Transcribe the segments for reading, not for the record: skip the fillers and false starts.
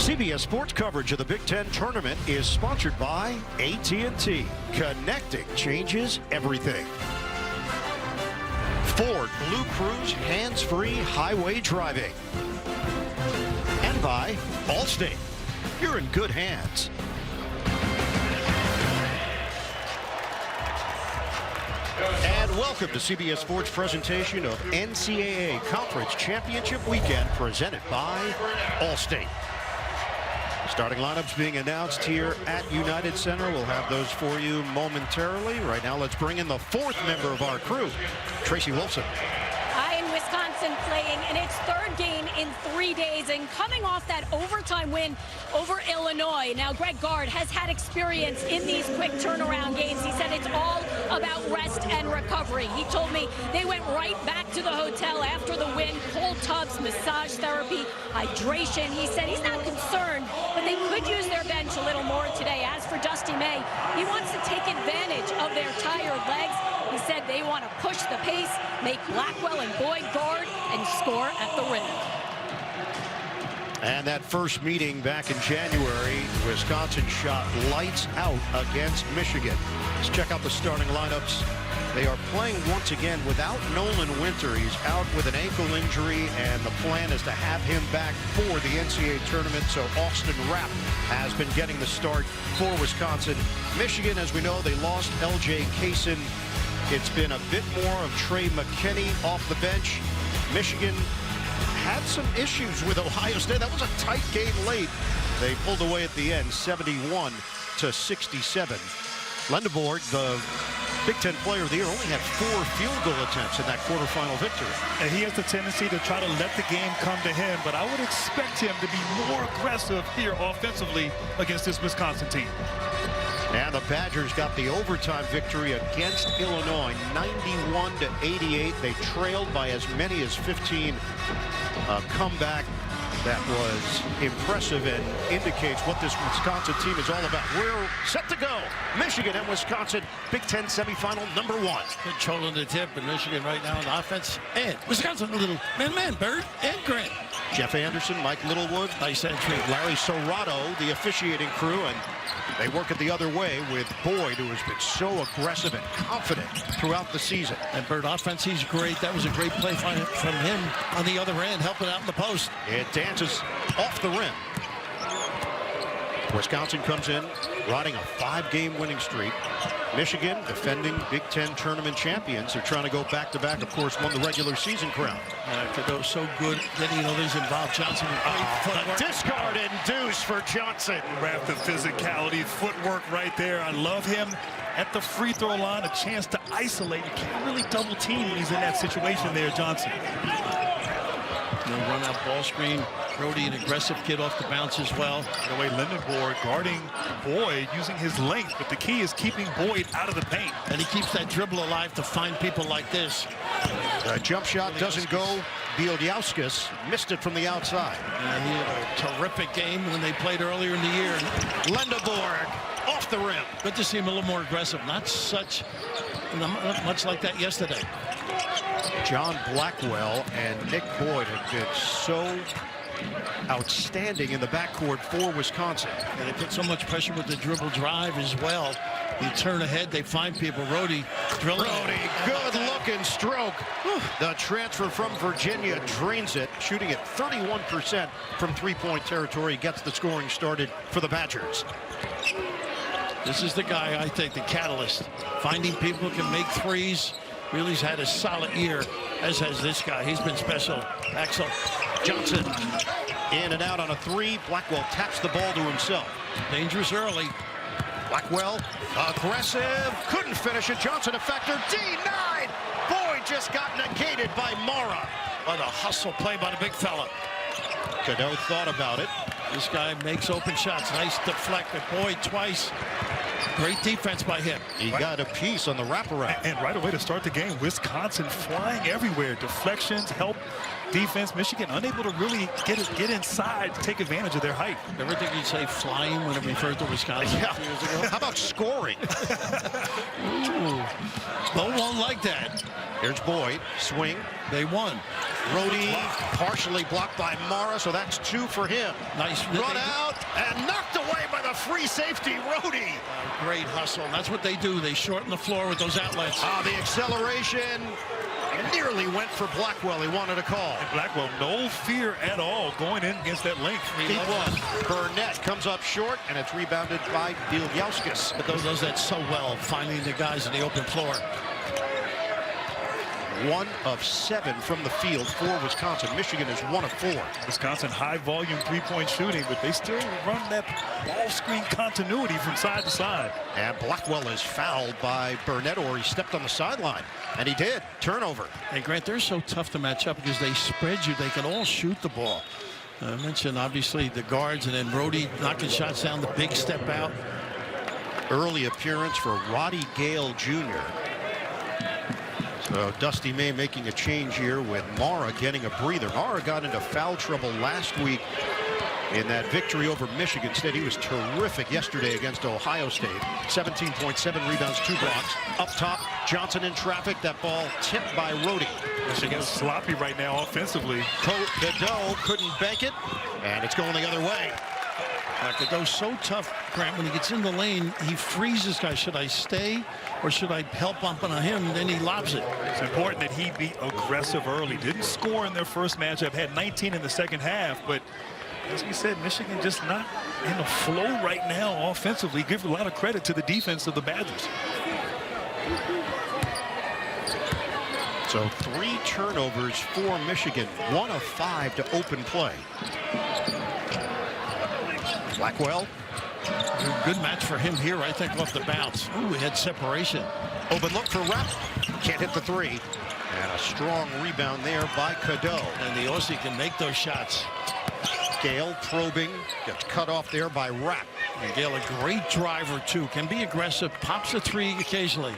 CBS Sports coverage of the Big Ten Tournament is sponsored by AT&T. Connecting changes everything. Ford Blue Cruise hands-free highway driving. And by Allstate. You're in good hands. And welcome to CBS Sports presentation of NCAA Conference Championship Weekend presented by Allstate. Starting lineups being announced here at United Center. We'll have those for you momentarily. Right now, let's bring in the fourth member of our crew, Tracy Wilson. Wisconsin playing in its third game in 3 days and coming off that overtime win over Illinois. Now, Greg Gard has had experience in these quick turnaround games. He said it's all about rest and recovery. He told me they went right back to the hotel after the win, cold tubs, massage therapy, hydration. He said he's not concerned, but they could use their bench a little more today. As for Dusty May, he wants to take advantage of their tired legs. He said they want to push the pace, make Blackwell and Boyd guard, and score at the rim. And that first meeting back in January, Wisconsin shot lights out against Michigan. Let's check out the starting lineups. They are playing once again without Nolan Winter. He's out with an ankle injury, and the plan is to have him back for the NCAA tournament. So Austin Rapp has been getting the start for Wisconsin. Michigan, as we know, they lost L.J. Kaysen. It's been a bit more of Trey McKinney off the bench. Michigan had some issues with Ohio State. That was a tight game late. They pulled away at the end, 71-67. Lendeborg, the Big Ten Player of the Year, only had 4 field goal attempts in that quarterfinal victory. And he has the tendency to try to let the game come to him, but I would expect him to be more aggressive here offensively against this Wisconsin team. And the Badgers got the overtime victory against Illinois, 91-88. They trailed by as many as 15. A comeback that was impressive and indicates what this Wisconsin team is all about. We're set to go. Michigan and Wisconsin, Big Ten semifinal #1. Controlling the tip in Michigan right now on offense. And Wisconsin, a little man-man, Bird and Grant. Jeff Anderson, Mike Littlewood, Nice entry. Larry Serrato, the officiating crew, and they work it the other way with Boyd, who has been so aggressive and confident throughout the season. And Bird, offense, he's great. That was a great play from him on the other end, helping out in the post. It dances off the rim. Wisconsin comes in riding a 5-game winning streak. Michigan, defending Big Ten tournament champions, are trying to go back-to-back. Of course, won the regular season crown. They're so good getting others involved. Johnson, A discard induced for Johnson. Wrap the physicality, footwork right there. I love him at the free throw line. A chance to isolate. You can't really double team when he's in that situation there, Johnson. Run out ball screen. Brody, an aggressive kid off the bounce as well. By the way, Lendeborg guarding Boyd using his length, but the key is keeping Boyd out of the paint. And he keeps that dribble alive to find people like this. The jump shot doesn't go. Bieljauskas missed it from the outside. He had a terrific game when they played earlier in the year. Lendeborg off the rim. Good to see him a little more aggressive. Not much like that yesterday. John Blackwell and Nick Boyd have been so outstanding in the backcourt for Wisconsin. And they put so much pressure with the dribble drive as well. You turn ahead, they find people. Rhodey drilling. Rhodey, good looking stroke. The transfer from Virginia drains it, shooting at 31% from three-point territory. Gets the scoring started for the Badgers. This is the guy, I think, the catalyst. Finding people who can make threes. Really's had a solid year, as has this guy. He's been special. Axel Johnson in and out on a 3. Blackwell taps the ball to himself. Dangerous early. Blackwell aggressive, couldn't finish it. Johnson a factor, denied. Boyd just got negated by Mara. What a hustle play by the big fella. Cadeau thought about it. This guy makes open shots. Nice deflect at Boyd twice. Great defense by him. He got a piece on the wraparound. And right away to start the game, Wisconsin flying everywhere. Deflections, help, defense. Michigan unable to really get inside to take advantage of their height. Ever think you'd say flying when it referred to Wisconsin? Yeah. How about scoring? Ooh. Bo won't like that. Here's Boyd, swing, They won. Rhodey partially blocked by Mara, so that's 2 for him. Nice Run out and knocked away by the free safety, Rhodey. Great hustle. That's what they do. They shorten the floor with those outlets. The acceleration nearly went for Blackwell. He wanted a call. And Blackwell, no fear at all going in against that length. Deep one. Burnett comes up short, and it's rebounded by Bieljauskas. But those does that so well, finding the guys in the open floor. 1 of 7 from the field for Wisconsin. Michigan is 1 of 4. Wisconsin high volume three-point shooting, but they still run that ball screen continuity from side to side. And Blackwell is fouled by Burnett, or he stepped on the sideline. And he did. Turnover. Hey, Grant, they're so tough to match up because they spread you. They can all shoot the ball. I mentioned, obviously, the guards, and then Rhodey knocking shots down, the big step out. Early appearance for Roddy Gale Jr. So Dusty May making a change here with Mara getting a breather. Mara got into foul trouble last week in that victory over Michigan State. He was terrific yesterday against Ohio State. 17.7 rebounds, 2 blocks. Up top, Johnson in traffic. That ball tipped by Rhodey. Michigan's sloppy right now offensively. Cadeau couldn't bank it, and it's going the other way. Cadeau's so tough, Grant. When he gets in the lane, he freezes guys. Should I stay or should I help bumping on him? Then he lobs it. It's important that he be aggressive early. Didn't score in their first matchup. Had 19 in the second half, but as we said, Michigan just not in the flow right now offensively. Give a lot of credit to the defense of the Badgers. So 3 turnovers for Michigan. 1 of 5 to open play. Blackwell. Good match for him here, I think, off the bounce. Ooh, he had separation. Open look for Rapp. Can't hit the 3. And a strong rebound there by Cadeau. And the Aussie can make those shots. Gale probing. Gets cut off there by Rapp. And Gale, a great driver, too. Can be aggressive. Pops a 3 occasionally.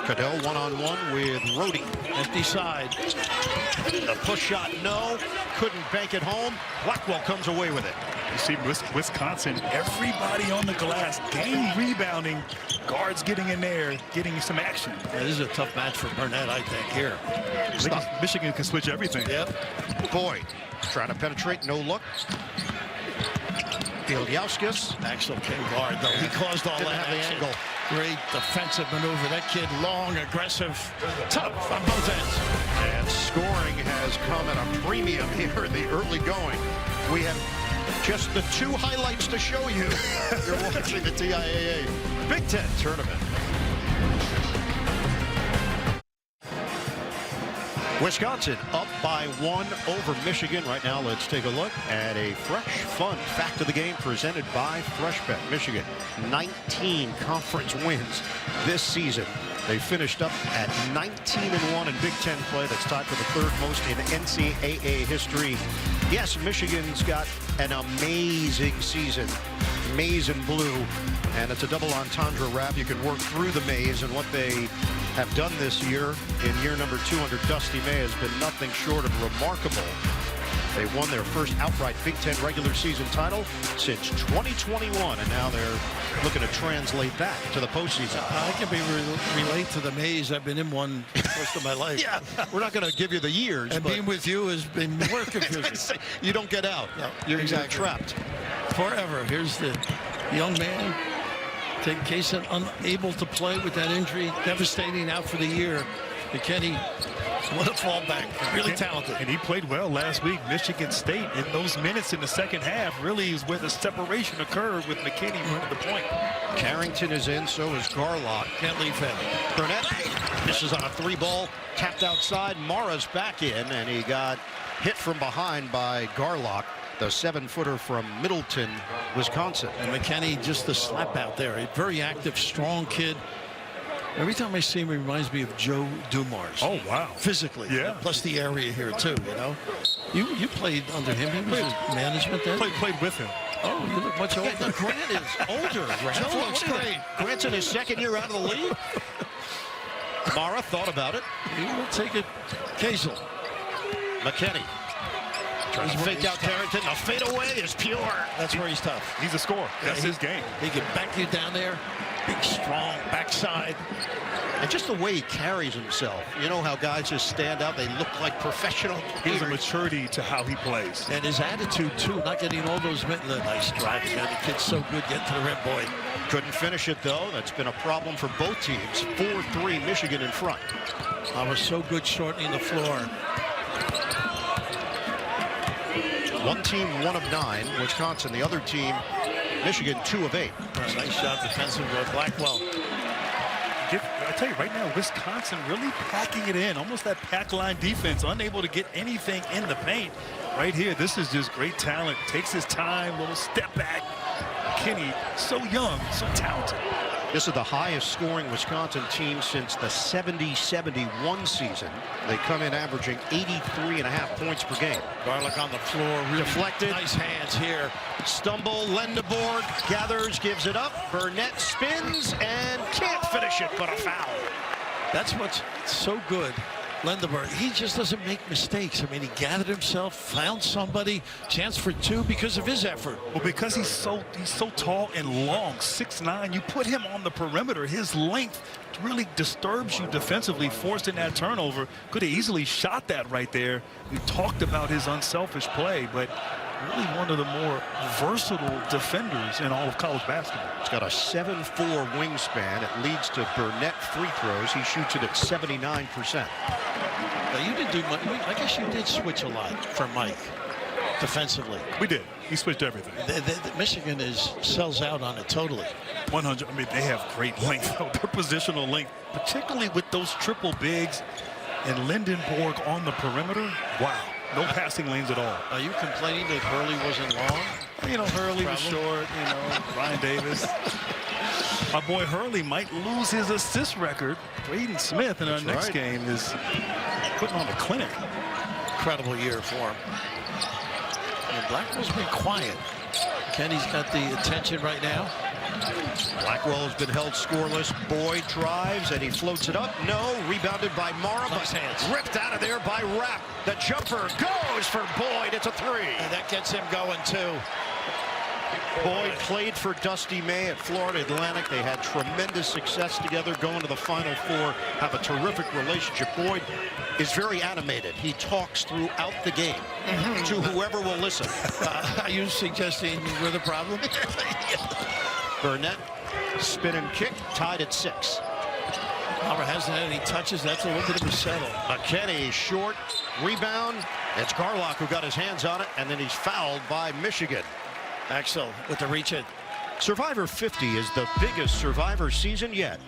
Cadeau one-on-one with Rhodey. Empty side. The push shot, no. Couldn't bank it home. Blackwell comes away with it. You see Wisconsin, everybody on the glass, game rebounding, guards getting in there, getting some action. Yeah, this is a tough match for Burnett, I think, here. Michigan can switch everything. Yep. Boyd trying to penetrate, no look. Bieljauskas. Axel can guard, though. He caused all Didn't that have the action. angle. Great defensive maneuver. That kid, long, aggressive, tough on both ends. And scoring has come at a premium here in the early going. We have just the 2 highlights to show you. You're watching the TIAA Big Ten Tournament. Wisconsin up by 1 over Michigan. Right now, let's take a look at a fresh, fun fact of the game presented by FreshBet. Michigan, 19 conference wins this season. They finished up at 19-1 in Big Ten play. That's tied for the 3rd most in NCAA history. Yes, Michigan's got an amazing season. Maize and blue. And it's a double entendre wrap. You can work through the maze, and what they have done this year in year number 2 under Dusty May has been nothing short of remarkable. They won their first outright Big Ten regular season title since 2021, and now they're looking to translate that to the postseason. I can relate to the maze. I've been in one most of my life. Yeah, we're not going to give you the years. And but being with you has been more confusing. you don't get out. No, you're exactly. trapped. Forever. Here's the young man. Take Kaysen unable to play with that injury. Devastating, out for the year. McKinney, what a fallback. Really talented. And he played well last week. Michigan State, in those minutes in the second half, really is where the separation occurred with McKinney running the point. Carrington is in, so is Garlock. Can't leave him. Burnett misses on a 3-ball, tapped outside. Mara's back in, and he got hit from behind by Garlock, the 7-footer from Middleton, Wisconsin. And McKinney, just the slap out there. A very active, strong kid. Every time I see him, he reminds me of Joe Dumars. Oh, wow. Physically. Yeah. Plus the area here, too, you know. You played under him. He was his management then? Played with him. Oh, you look much older. Yeah, Grant is older. Joe looks great. Grant's in his 2nd year out of the league. Mara thought about it. He will take it. Kazel. McKinney tries to fake out Carrington. The fadeaway is pure. That's where he's tough. He's a scorer. That's his game. He can back you down there. Big, strong backside. And just the way he carries himself. You know how guys just stand up, they look like professional. He has a maturity to how he plays. And his attitude, too, not getting all those nice driving. Man, the kid's so good getting to the rim, boy. Couldn't finish it, though. That's been a problem for both teams. 4-3 Michigan in front. I was so good shortening the floor. One team 1 of 9, Wisconsin. The other team, Michigan, 2 of 8. Nice job defensively by Blackwell. I tell you right now, Wisconsin really packing it in, almost that pack line defense, unable to get anything in the paint. Right here, this is just great talent. Takes his time, little step back. Kenny, so young, so talented. This is the highest scoring Wisconsin team since the 70-71 season. They come in averaging 83.5 points per game. Garlic on the floor, really deflected. Nice hands here. Stumble, Lendeborg gathers, gives it up. Burnett spins and can't finish it, but a foul. That's what's so good. Lendeborg, he just doesn't make mistakes. I mean, he gathered himself, found somebody, chance for 2 because of his effort. Well, because he's so tall and long, 6'9", you put him on the perimeter. His length really disturbs you defensively, forcing that turnover. Could have easily shot that right there. We talked about his unselfish play, but really one of the more versatile defenders in all of college basketball. He's got a 7'4" wingspan. It leads to Burnett free throws. He shoots it at 79%. Now, you didn't do much. I guess you did switch a lot for Mike defensively. We did. He switched everything. Michigan sells out on it totally. 100. I mean, they have great length, their positional length, particularly with those triple bigs and Lendeborg on the perimeter. Wow. No passing lanes at all. Are you complaining that Hurley wasn't long? You know, Hurley was short, you know, Brian Davis. My boy Hurley might lose his assist record. Braden Smith in our next game is putting on a clinic. Incredible year for him. And Blackwell's been quiet. Kenny's got the attention right now. Blackwell has been held scoreless. Boyd drives and he floats it up. No, rebounded by Mara, but ripped out of there by Rapp. The jumper goes for Boyd. It's a 3. And that gets him going too. Boyd played for Dusty May at Florida Atlantic. They had tremendous success together, going to the Final Four, have a terrific relationship. Boyd is very animated. He talks throughout the game to whoever will listen. Are you suggesting we're the problem? Burnett, spin and kick, tied at 6. Albert hasn't had any touches. That's a little bit of a settle. McKinney, short, rebound. It's Garlock who got his hands on it, and then he's fouled by Michigan. Axel with the reach in. Survivor 50 is the biggest Survivor season yet.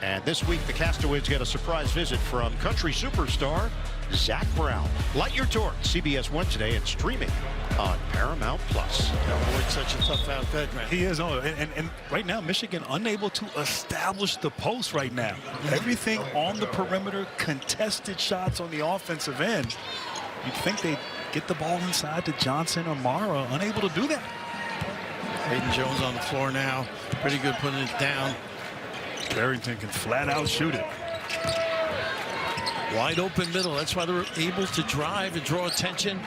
And this week, the Castaways get a surprise visit from country superstar Zach Brown. Light your torch, CBS Wednesday, and streaming on Paramount+. Boyd's such a tough out. Good, man. He is. And right now, Michigan unable to establish the post right now. Everything on the perimeter, contested shots on the offensive end. You'd think they'd get the ball inside to Johnson or Mara. Unable to do that. Hayden Jones on the floor now. Pretty good putting it down. Barrington can flat out shoot it. Wide open middle. That's why they're able to drive and draw attention.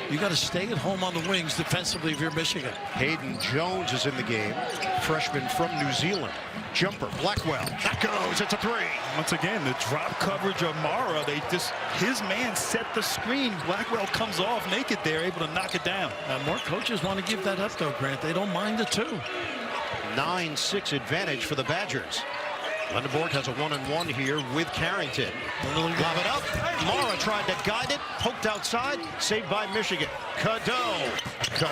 You got to stay at home on the wings defensively if you're Michigan. Hayden Jones is in the game. Freshman from New Zealand. Jumper, Blackwell. That goes. It's a 3. Once again, the drop coverage of Mara. His man set the screen. Blackwell comes off naked there, able to knock it down. More coaches want to give that up, though, Grant. They don't mind the 2. 9-6 advantage for the Badgers. Lendeborg has a 1-on-1 here with Carrington. Lob it up. Mara tried to guide it. Poked outside. Saved by Michigan. Cadeau. Good.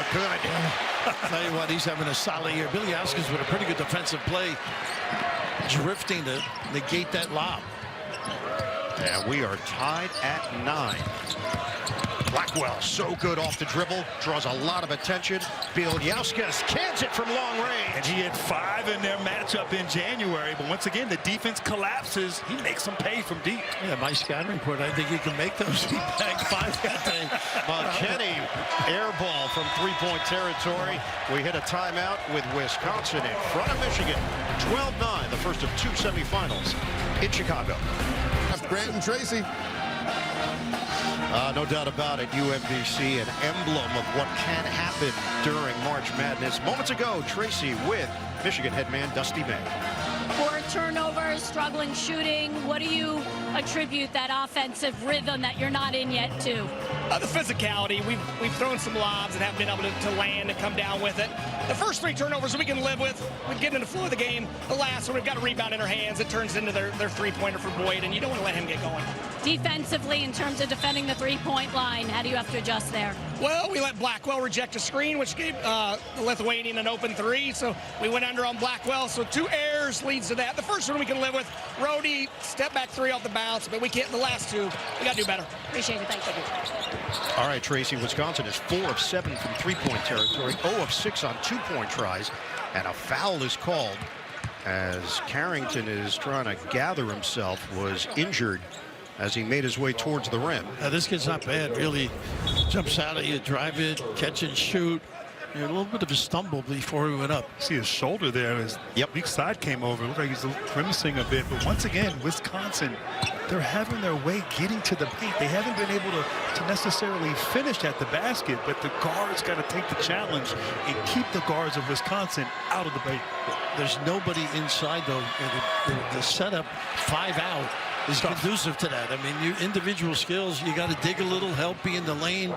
Tell you what, he's having a solid year. Billy Hoskins with a pretty good defensive play. Drifting to negate that lob. And we are tied at 9. Blackwell, so good off the dribble, draws a lot of attention. Bielyauskas cans it from long range. And he had 5 in their matchup in January, but once again, the defense collapses. He makes them pay from deep. Yeah, my scouting report, I think he can make those. He bagged 5 that day. McKinney, air ball from 3-point territory. We hit a timeout with Wisconsin in front of Michigan. 12-9, the first of 2 semifinals in Chicago. Grant and Tracy. No doubt about it. UMBC, an emblem of what can happen during March Madness. Moments ago, Tracy with Michigan head man Dusty May. 4 turnovers, struggling shooting. What do you attribute that offensive rhythm that you're not in yet to? The physicality. We've thrown some lobs and haven't been able to land and come down with it. The first 3 turnovers we can live with. We get in the flow of the game. The last one, we've got a rebound in our hands. It turns into their three-pointer for Boyd, and you don't want to let him get going. Defensively, in terms of defending the three-point line, how do you have to adjust there? Well, we let Blackwell reject a screen, which gave the Lithuanian an open 3, so we went under on Blackwell. So 2 errors leads to that. The first one we can live with. Rhodey, step back 3 off the bounce, but we can't. The last 2, we got to do better. Appreciate it. Thank you. All right, Tracy, Wisconsin is 4 of 7 from three-point territory, 0 of 6 on two-point tries, and a foul is called as Carrington is trying to gather himself, was injured as he made his way towards the rim. This kid's not bad, really. Jumps out at you, drive it, catch and shoot. A little bit of a stumble before he went up. See his shoulder there. His weak side came over. It looked like he's grimacing a bit. But once again, Wisconsin, they're having their way getting to the paint. They haven't been able to necessarily finish at the basket, but the guards got to take the challenge and keep the guards of Wisconsin out of the paint. There's nobody inside, though. The setup, 5 out, is conducive to that. I mean, you individual skills, you got to dig a little, help be in the lane.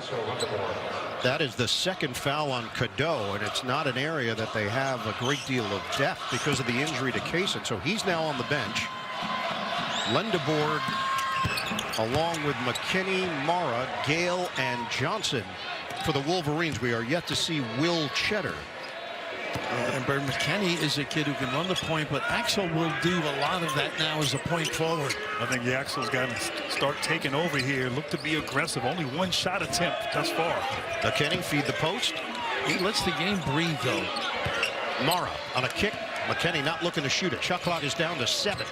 That is the second foul on Cadeau, and it's not an area that they have a great deal of depth because of the injury to Kaysen. So he's now on the bench. Lendebourg, along with McKinney, Mara, Gale, and Johnson for the Wolverines. We are yet to see Will Cheddar. And Bird McKinney is a kid who can run the point, but Axel will do a lot of that now as a point forward. I think Axel's got to start taking over here. Look to be aggressive. Only 1 shot attempt thus far. McKinney feed the post. He lets the game breathe, though. Mara on a kick. McKinney not looking to shoot it. Shot clock is down to 7.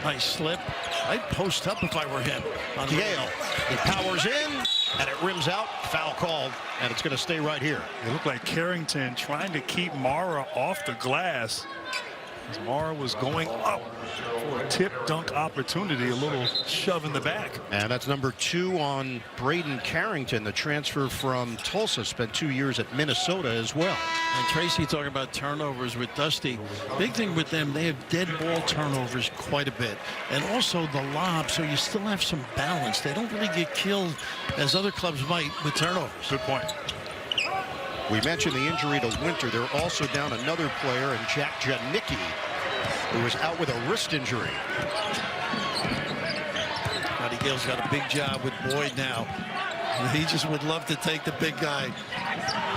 Nice slip. I'd post up if I were him. Gale, he powers in, and it rims out. Foul called, and it's going to stay right here. It looked like Carrington trying to keep Mara off the glass as Mara was going up for a tip dunk opportunity, a little shove in the back. And that's number 2 on Braden Carrington, the transfer from Tulsa, spent 2 years at Minnesota as well. And Tracy talking about turnovers with Dusty. Big thing with them, they have dead ball turnovers quite a bit. And also the lob, so you still have some balance. They don't really get killed as other clubs might with turnovers. Good point. We mentioned the injury to Winter. They're also down another player, and Jack Janicki, who was out with a wrist injury. Matty Gale's got a big job with Boyd now. He just would love to take the big guy.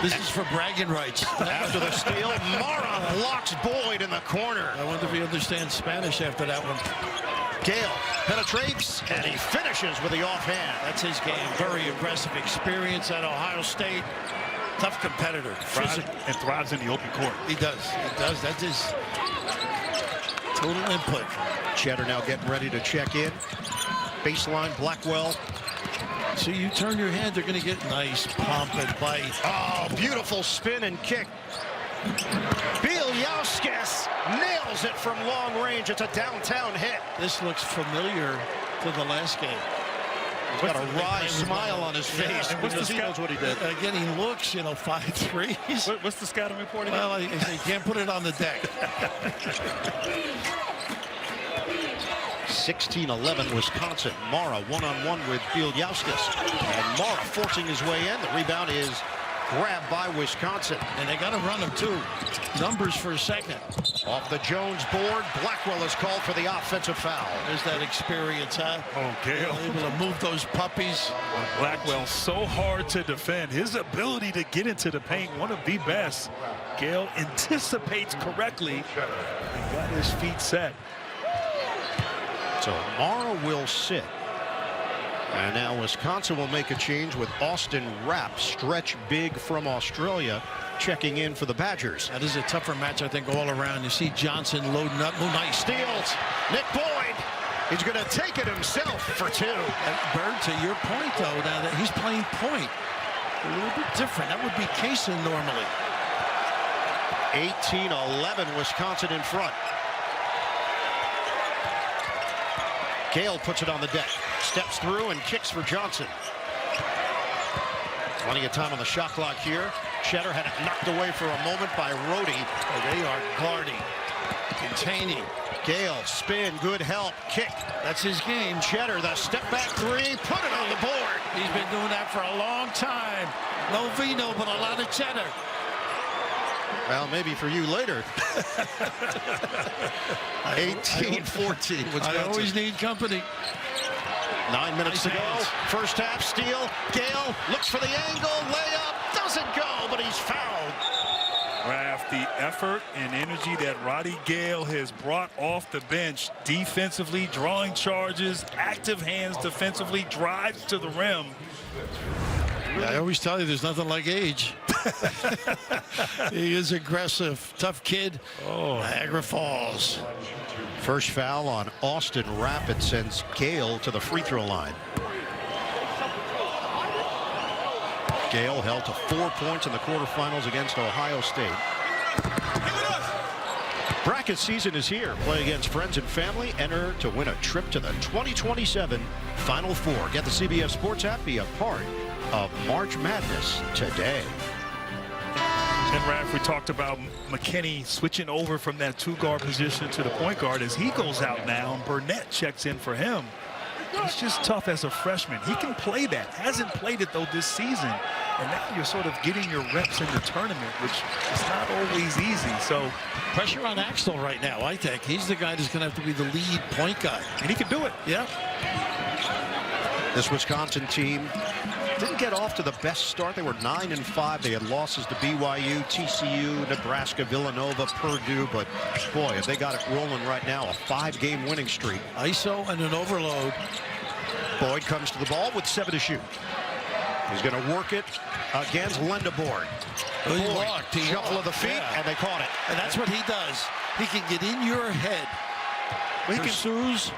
This is for bragging rights. After the steal, Mara blocks Boyd in the corner. I wonder if he understands Spanish after that one. Gale penetrates, and he finishes with the offhand. That's his game. Very aggressive experience at Ohio State. Tough competitor. And thrives in the open court. He does. He does. That's his total input. Cheddar now getting ready to check in. Baseline, Blackwell. So you turn your head, they're going to get nice pump and bite. Oh, beautiful spin and kick. Bieljauskas nails it from long range. It's a downtown hit. This looks familiar to the last game. He's got a wry smile on his face because he knows what he did. Again, he looks, 5 threes. What's the scouting report again? Well, he can't put it on the deck. 16-11 Wisconsin. Mara one-on-one with Bieljauskas. And Mara forcing his way in. The rebound is grabbed by Wisconsin. And they got to run him, too. Numbers for a second. Off the Jones board, Blackwell is called for the offensive foul. There's that experience, huh? Oh, Gale. Able to move those puppies. Blackwell so hard to defend. His ability to get into the paint, one of the best. Gale anticipates correctly and got his feet set. So Mara will sit. And now Wisconsin will make a change with Austin Rapp, stretch big from Australia, checking in for the Badgers. That is a tougher match, I think, all around. You see Johnson loading up. Oh, nice Steals. Nick Boyd. He's going to take it himself for 2. And Bird, to your point, though, now that he's playing point, a little bit different. That would be Kaysen normally. 18-11, Wisconsin in front. Gale puts it on the deck. steps through and kicks for Johnson. Plenty of time on the shot clock here. Cheddar had it knocked away for a moment by Rhodey. Oh, they are guarding, containing. Gale, spin, good help, kick. That's his game. Cheddar, the step back three, put it on the board. He's been doing that for a long time. No vino, but a lot of cheddar. Well, maybe for you later. 18-14. I always need company. 9 minutes to go. hands. First half, steal. Gale looks for the angle, layup, doesn't go, but he's fouled. Raph, the effort and energy that Roddy Gale has brought off the bench defensively, drawing charges, active hands defensively, drives to the rim. I always tell you there's nothing like age. He is aggressive, tough kid. Oh, Niagara Falls. First foul on Austin Rapid sends Gale to the free throw line. Gale held to 4 points in the quarterfinals against Ohio State. Bracket season is here. Play against friends and family. Enter to win a trip to the 2027 Final Four. Get the CBS Sports app. Be a part of March Madness today. And Raph, we talked about McKinney switching over from that two-guard position to the point guard. As he goes out now, and Burnett checks in for him. He's just tough as a freshman. He can play that. Hasn't played it, though, this season. And now you're sort of getting your reps in the tournament, which is not always easy. So Pressure on Axtell right now, I think. He's the guy that's going to have to be the lead point guy. and he can do it. Yeah. This Wisconsin team didn't get off to the best start. They were 9-5. They had losses to BYU, TCU, Nebraska, Villanova, Purdue. But boy, if they got it rolling right now, a 5-game winning streak. ISO and an overload. Boyd comes to the ball with 7 to shoot. He's going to work it against Lendeboard. He Boyd, walked. He shuffle of walked. the feet, Yeah. and they caught it. And that's what he does. He can get in your head. He can, Pursues.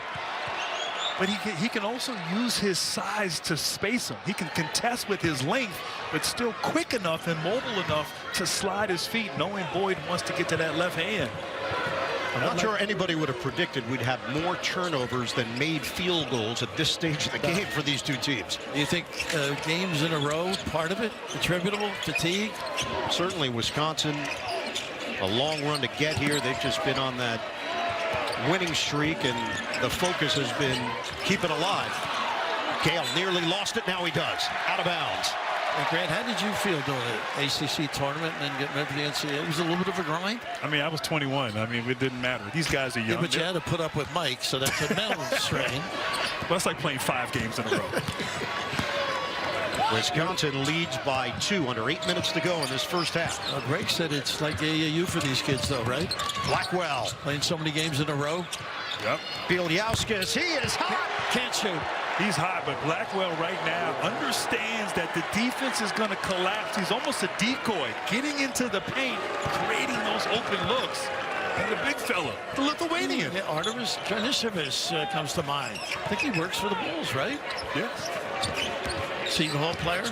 but he can also use his size to space him. He can contest with his length, but still quick enough and mobile enough to slide his feet, knowing Boyd wants to get to that left hand. I'm not sure anybody would have predicted we'd have more turnovers than made field goals at this stage of the game for these two teams. Do you think games in a row, part of it, attributable, fatigue? Certainly Wisconsin, a long run to get here. They've just been on that winning streak, and the focus has been keep it alive. Gale nearly lost it. Now he does. Out of bounds. And Grant, how did you feel doing an ACC tournament and then getting ready for the NCAA? It was a little bit of a grind. I mean, I was 21. I mean, it didn't matter. These guys are young. Yeah, but you had to put up with Mike, so that's a mental strain. Well, it's like playing 5 games in a row. Wisconsin leads by 2 under 8 minutes to go in this first half. Greg said it's like AAU for these kids, though, right? Blackwell. Playing so many games in a row. Yep. Bielyauskas, he is hot. Can't shoot. He's hot, but Blackwell right now understands that the defense is going to collapse. He's almost a decoy, getting into the paint, creating those open looks. And the big fella, the Lithuanian. Yeah, Artemis Karnisovas comes to mind. I think he works for the Bulls, right? Yes. Seton Hall player.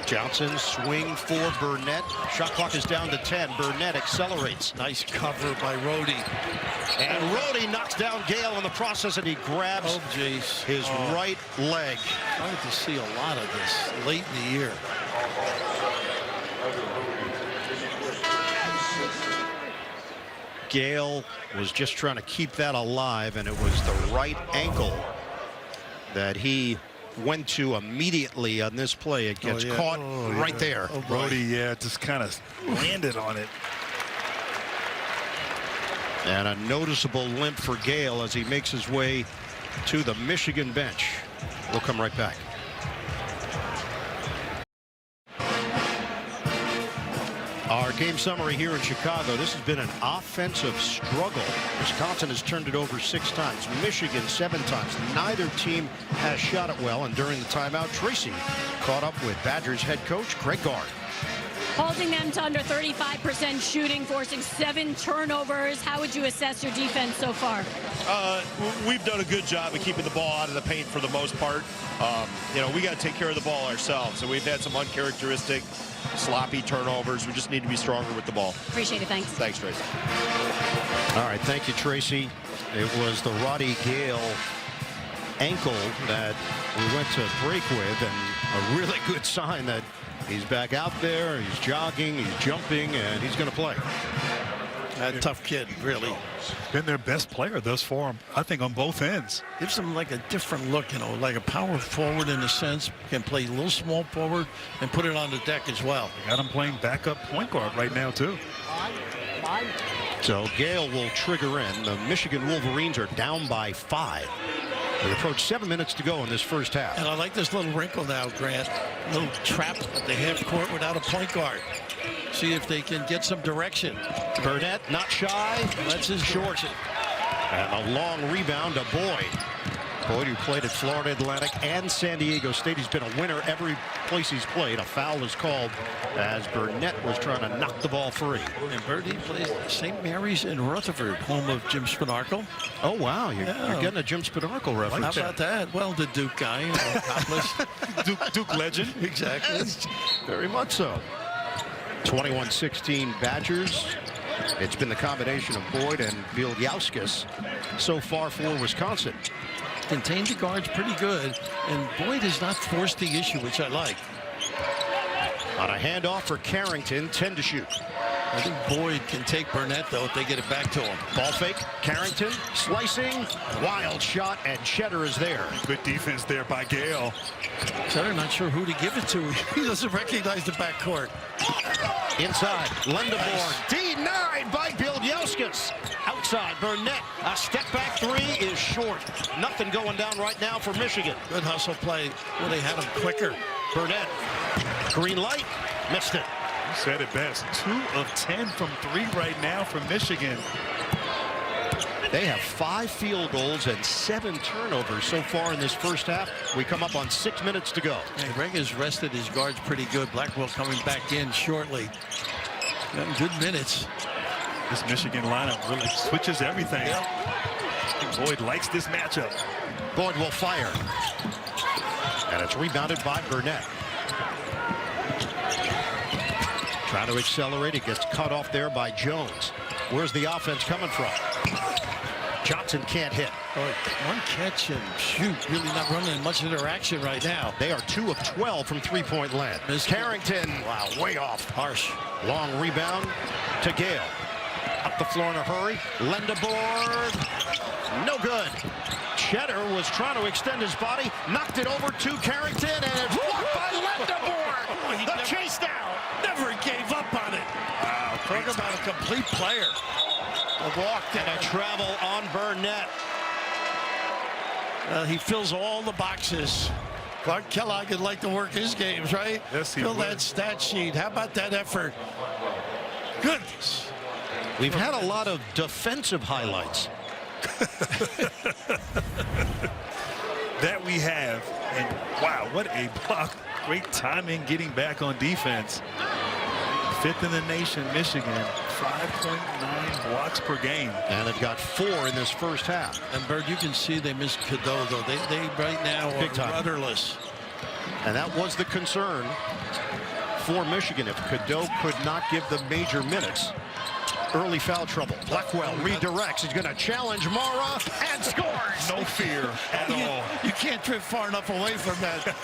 Johnson swing for Burnett. Shot clock is down to 10. Burnett accelerates. Nice cover by Rhodey. And Rhodey knocks down Gale in the process, and he grabs his right leg. Started to see a lot of this late in the year. Gale was just trying to keep that alive, and it was the right ankle that he went to immediately on this play. It gets caught right there. Rhodey, just kind of landed on it. And a noticeable limp for Gale as he makes his way to the Michigan bench. We'll come right back. Our game summary here in Chicago. This has been an offensive struggle. Wisconsin has turned it over 6 times. Michigan 7 times. Neither team has shot it well. And during the timeout, Tracy caught up with Badgers head coach Greg Gard. Holding them to under 35% shooting, forcing 7 turnovers. How would you assess your defense so far? We've done a good job of keeping the ball out of the paint for the most part. You know, we got to take care of the ball ourselves. So we've had some uncharacteristic, sloppy turnovers. We just need to be stronger with the ball. Appreciate it. Thanks. Thanks, Tracy. All right. Thank you, Tracy. It was the Roddy Gale ankle that we went to break with, and a really good sign that he's back out there. He's jogging, he's jumping, and he's going to play. That tough kid, really. Been their best player thus far, I think, on both ends. Gives them like a different look, you know, like a power forward in a sense. Can play a little small forward and put it on the deck as well. Got him playing backup point guard right now, too. So Gale will trigger in. The Michigan Wolverines are down by 5. We approach 7 minutes to go in this first half. And I like this little wrinkle now, Grant. A little trap at the half court without a point guard. See if they can get some direction. Burnett not shy. That's his short. And a long rebound to Boyd. Boyd, who played at Florida Atlantic and San Diego State. He's been a winner every place he's played. A foul is called as Burnett was trying to knock the ball free. And Birdie plays St. Mary's in Rutherford, home of Jim Spanarkel. Oh, wow. You're getting a Jim Spanarkel reference. How about that? Well, the Duke guy, you know, accomplished. Duke legend. Exactly. Very much so. 21-16 Badgers. It's been the combination of Boyd and Bieljauskas so far for Wisconsin. Contained the guards pretty good, and Boyd has not forced the issue, which I like. On a handoff for Carrington, 10 to shoot. I think Boyd can take Burnett, though, if they get it back to him. Ball fake, Carrington, slicing, wild shot, and Cheddar is there. Good defense there by Gale. Cheddar not sure who to give it to. He doesn't recognize the backcourt. Inside, Lendeborn, denied by Bieljauskas. Outside, Burnett, a step back three is short. Nothing going down right now for Michigan. Good hustle play. Well, they had him quicker. Burnett, green light, missed it. You said it best. 2 of 10 from 3 right now for Michigan. They have 5 field goals and 7 turnovers so far in this first half. We come up on 6 minutes to go. And Greg has rested his guards pretty good. Blackwell coming back in shortly. Got good minutes. This Michigan lineup really switches everything. Boyd likes this matchup. Boyd will fire. And it's rebounded by Burnett. Trying to accelerate. It gets cut off there by Jones. Where's the offense coming from? Johnson can't hit. One catch and shoot. Really not running much interaction right now. They are 2 of 12 from three-point land. Carrington, wow, way off. Harsh. Long rebound to Gale. Up the floor in a hurry. Lendeborn, no good. Cheddar was trying to extend his body, knocked it over to Carrington, and it's blocked by Lendeborn. The chase down. Never gave up on it. Wow, talk about a complete player. A walk and a travel on Burnett. He fills all the boxes. Clark Kellogg would like to work his games, right? Yes, he Fill would. that stat sheet. How about that effort? Goodness. We've had a lot of defensive highlights. That we have. And wow, what a block. Great timing getting back on defense. 5th in the nation, Michigan. 5.9 blocks per game. And they've got 4 in this first half. And Bird, you can see they missed Cadeau, though. They right now are Big time. rudderless. And that was the concern for Michigan. If Cadeau could not give them major minutes. Early foul trouble. Blackwell redirects. He's going to challenge Mara and scores. No fear at all. You can't drift far enough away from that.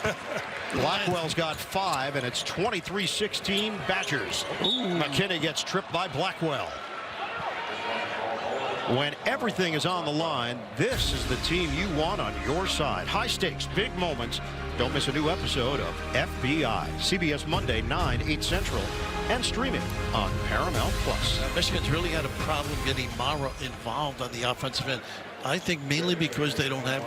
Blackwell's got 5, and it's 23-16 Badgers. McKinney gets tripped by Blackwell. When everything is on the line, this is the team you want on your side. High stakes, big moments. Don't miss a new episode of FBI. CBS Monday, 9, 8 Central, and streaming on Paramount+. Michigan's really had a problem getting Mara involved on the offensive end. I think mainly because they don't have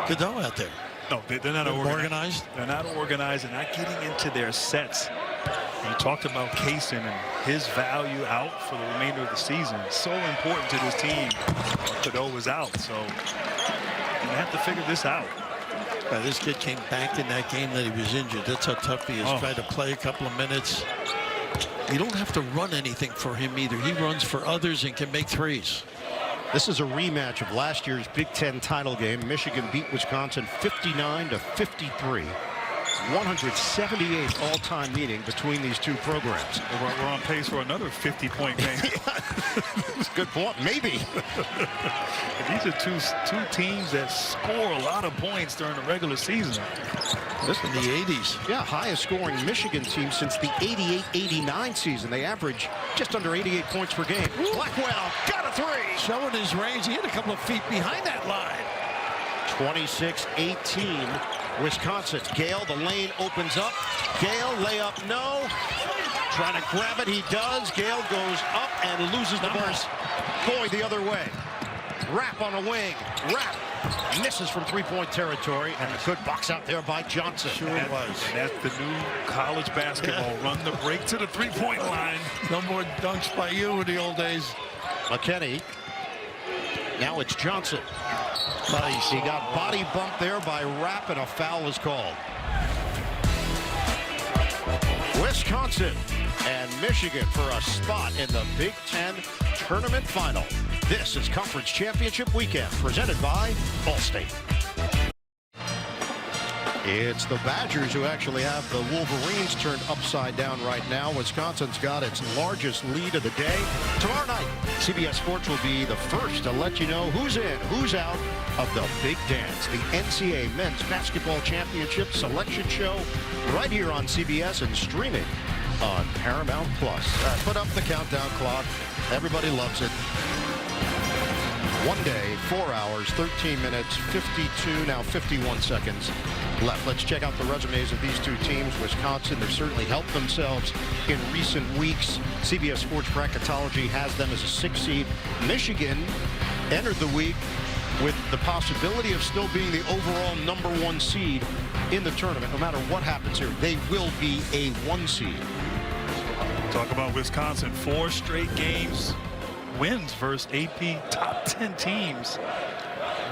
Cadeau out there. No, they're not organized. They're not organized and not getting into their sets. You talked about Kaysen and his value out for the remainder of the season. So important to this team. Cadeau was out, so you have to figure this out. This kid came back in that game that he was injured. That's how tough he is. Tried to play a couple of minutes. You don't have to run anything for him either. He runs for others and can make threes. This is a rematch of last year's Big Ten title game. Michigan beat Wisconsin 59-53. 178th all-time meeting between these two programs. We're on pace for another 50-point game. Good point. Maybe. These are two teams that score a lot of points during the regular season. This in the 80s. Yeah, highest scoring Michigan team since the 88-89 season. They average just under 88 points per game. Blackwell got a three. Showing his range. He hit a couple of feet behind that line. 26-18, Wisconsin. Gale, the lane opens up. Gale, layup, no. Trying to grab it, he does. Gale goes up and loses the ball. Boy, the other way. Rapp on a wing. Rapp misses from three-point territory, and a good box out there by Johnson. Sure it was. And that's the new college basketball. Yeah. Run the break to the three-point line. No more dunks by you in the old days. McKinney. Now it's Johnson. Nice. He got body bumped there by Rapp, and a foul is called. Wisconsin and Michigan for a spot in the Big Ten Tournament Final. This is Conference Championship Weekend, presented by Allstate. It's the Badgers who actually have the Wolverines turned upside down right now. Wisconsin's got its largest lead of the day. Tomorrow night, CBS Sports will be the first to let you know who's in, who's out of the Big Dance, the NCAA Men's Basketball Championship Selection Show, right here on CBS and streaming on Paramount Plus. Put up the countdown clock. Everybody loves it. 1 day, 4 hours, 13 minutes, 52, now 51 seconds left. Let's check out the resumes of these two teams. Wisconsin, they've certainly helped themselves in recent weeks. CBS Sports Bracketology has them as a 6 seed. Michigan entered the week with the possibility of still being the overall #1 seed in the tournament. No matter what happens here, they will be a 1 seed. Talk about Wisconsin, 4 straight games. Wins versus AP top 10 teams.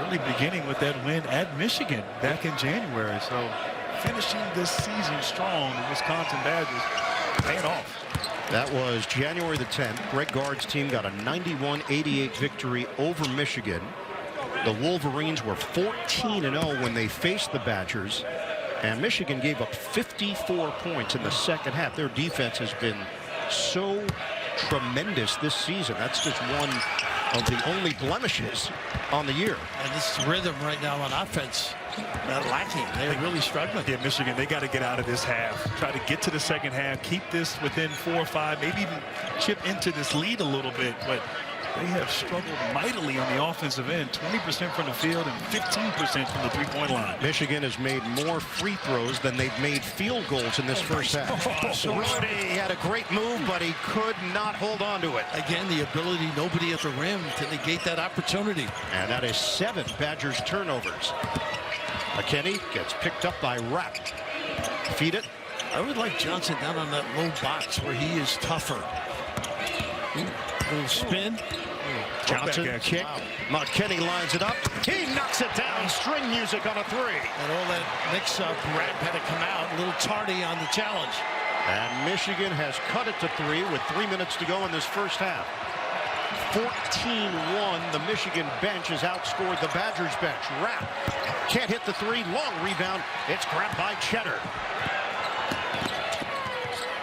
Really beginning with that win at Michigan back in January. So finishing this season strong, the Wisconsin Badgers paying off. That was January the 10th. Greg Gard's team got a 91-88 victory over Michigan. The Wolverines were 14-0 when they faced the Badgers. And Michigan gave up 54 points in the second half. Their defense has been so tremendous this season. That's just one of the only blemishes on the year. And this rhythm right now on offense, lacking. They're really struggling. Yeah, Michigan, they got to get out of this half. Try to get to the second half, keep this within 4 or 5, maybe even chip into this lead a little bit. But they have struggled mightily on the offensive end. 20% from the field and 15% from the three-point line. Michigan has made more free throws than they've made field goals in this first half. Brody had a great move, but he could not hold on to it. Again, the ability, nobody at the rim to negate that opportunity. And that is 7 Badgers turnovers. McKinney gets picked up by Rapp. Feed it. I would like Johnson down on that low box where he is tougher. Little spin. Johnson kick. Wow. McKinney lines it up. He knocks it down. String music on a 3. And all that mix-up, Rapp had to come out a little tardy on the challenge. And Michigan has cut it to 3 with 3 minutes to go in this first half. 14-1. The Michigan bench has outscored the Badgers bench. Rapp can't hit the 3. Long rebound. It's grabbed by Cheddar.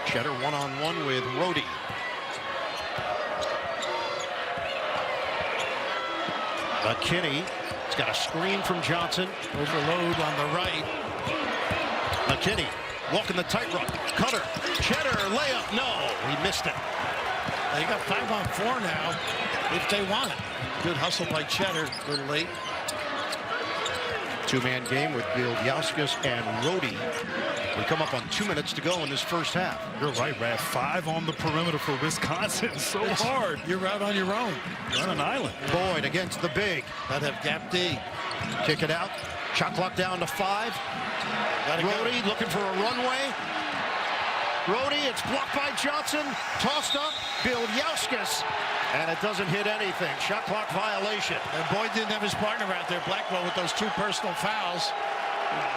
Cheddar one-on-one with Rhodey. McKinney has got a screen from Johnson. Overload on the right. McKinney walking the tightrope. Cutter. Cheddar layup. No, he missed it. They got 5-on-4 now if they want it. Good hustle by Cheddar. A little late. 2-man game with Bielyauskas and Rhodey. We come up on 2 minutes to go in this first half. You're right, Brad. 5 on the perimeter for Wisconsin. So hard. You're out on your own. You're on an island. Boyd against the big. That'd have gap D. Kick it out. Shot clock down to 5. Rhodey looking for a runway. Rhodey, it's blocked by Johnson. Tossed up. Bielyauskas. And it doesn't hit anything. Shot clock violation. And Boyd didn't have his partner out there, Blackwell, with those 2 personal fouls.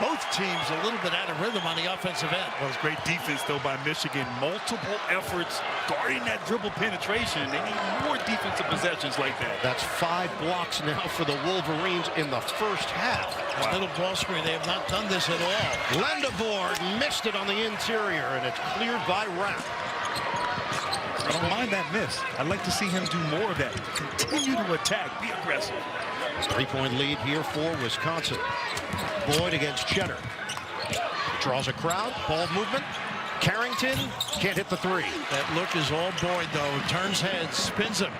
Both teams a little bit out of rhythm on the offensive end. That was great defense, though, by Michigan. Multiple efforts guarding that dribble penetration. They need more defensive possessions like that. That's 5 blocks now for the Wolverines in the first half. Wow. Little ball screen. They have not done this at all. Lendeboard missed it on the interior, and it's cleared by Rapp. I don't mind that miss. I'd like to see him do more of that. Continue to attack, be aggressive. 3-point lead here for Wisconsin. Boyd against Cheddar. Draws a crowd, ball movement. Carrington can't hit the three. That look is all Boyd, though. Turns heads, spins him.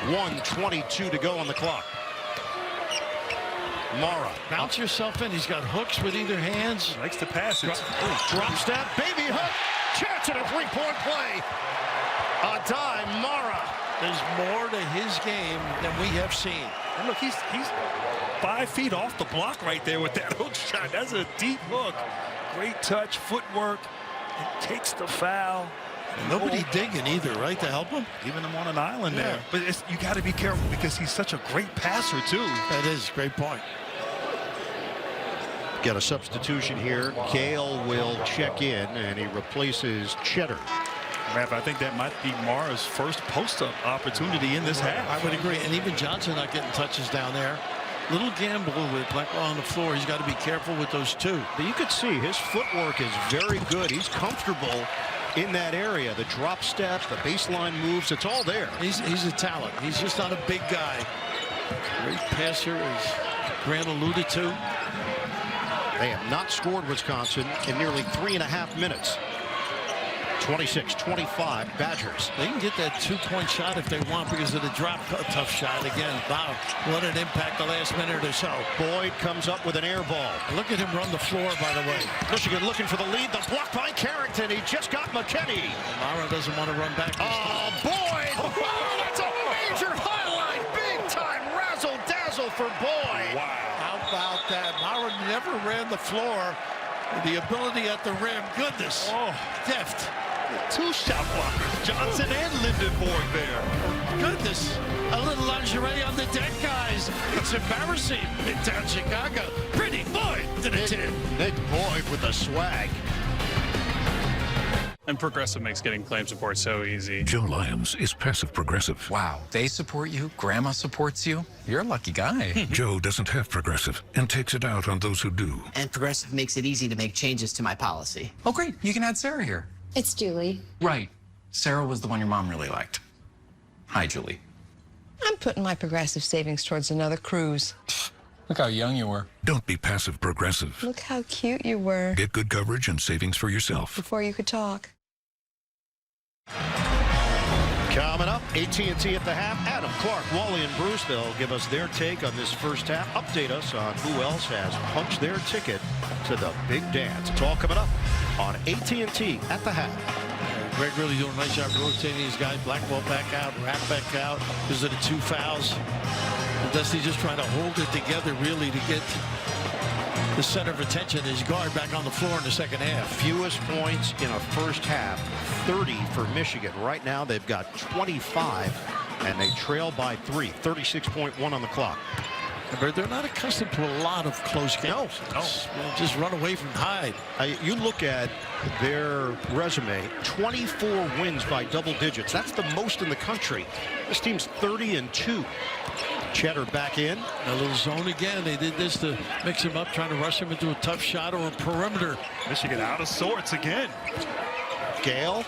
1:22 to go on the clock. Mara. Bounce yourself in. He's got hooks with either hands. Likes to pass it. Drop step, baby hook. Chance at a three-point play. A dime, Mara. There's more to his game than we have seen. And look, he's 5 feet off the block right there with that hook shot. That's a deep hook. Great touch, footwork. It takes the foul. Nobody digging either, right, to help him? Leaving him on an island there. But you got to be careful because he's such a great passer, too. That is a great point. Get a substitution here. Gale will check in, and he replaces Cheddar. Raph, I think that might be Mara's first post-up opportunity in this half. I would agree. And even Johnson not getting touches down there. Little gamble with Blackwell on the floor. He's got to be careful with those two. But you could see his footwork is very good. He's comfortable in that area. The drop step, the baseline moves, it's all there. He's a talent. He's just not a big guy. Great passer, as Grant alluded to. They have not scored Wisconsin in nearly 3.5 minutes. 26-25 Badgers. They can get that two-point shot if they want because of the drop tough shot. Again, wow, what an impact the last minute or so. Boyd comes up with an air ball. Look at him run the floor, by the way. Michigan looking for the lead. The block by Carrington. He just got McKinney. Mara doesn't want to run back. Oh, Boyd! Oh, that's a major highlight. Big time razzle-dazzle for Boyd. Wow. How about that? Mara never ran the floor. The ability at the rim, goodness. Oh, deft. 2 shot blockers, Johnson and Lindenborg there. Goodness, a little lingerie on the deck, guys. It's embarrassing. Midtown Chicago. Pretty Boyd to the 10. Nick Boyd with the swag. And Progressive makes getting claim support so easy. Joe Lyons is passive progressive. Wow, they support you, Grandma supports you. You're a lucky guy. Joe doesn't have progressive and takes it out on those who do. And Progressive makes it easy to make changes to my policy. Oh, great. You can add Sarah here. It's Julie. Right. Sarah was the one your mom really liked. Hi, Julie. I'm putting my Progressive savings towards another cruise. Look how young you were. Don't be passive progressive. Look how cute you were. Get good coverage and savings for yourself. Before you could talk. Coming up, AT&T at the half. Adam, Clark, Wally, and Bruce, they'll give us their take on this first half. Update us on who else has punched their ticket to the big dance. It's all coming up on AT&T at the half. Greg really doing a nice job rotating these guys. Blackwell back out, Rapp back out because of the 2 fouls. And Dusty just trying to hold it together really to get the center of attention, his guard, back on the floor in the second half. Fewest points in a first half, 30 for Michigan. Right now they've got 25 and they trail by 3, 36.1 on the clock. But they're not accustomed to a lot of close games. No. Just run away from Hyde. You look at their resume, 24 wins by double digits. That's the most in the country. This team's 30-2. Cheddar back in. A little zone again. They did this to mix him up, trying to rush him into a tough shot or a perimeter. Michigan out of sorts again. Gale.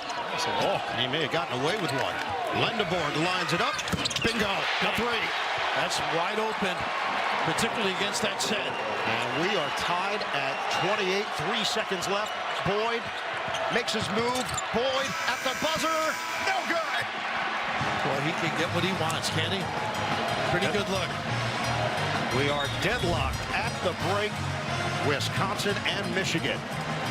He may have gotten away with one. Lindenborg lines it up. Bingo. The 3. That's wide open, particularly against that set. And we are tied at 28. 3 seconds left. Boyd makes his move. Boyd at the buzzer. No good. Well, he can get what he wants, can he? Pretty good look. We are deadlocked at the break. Wisconsin and Michigan.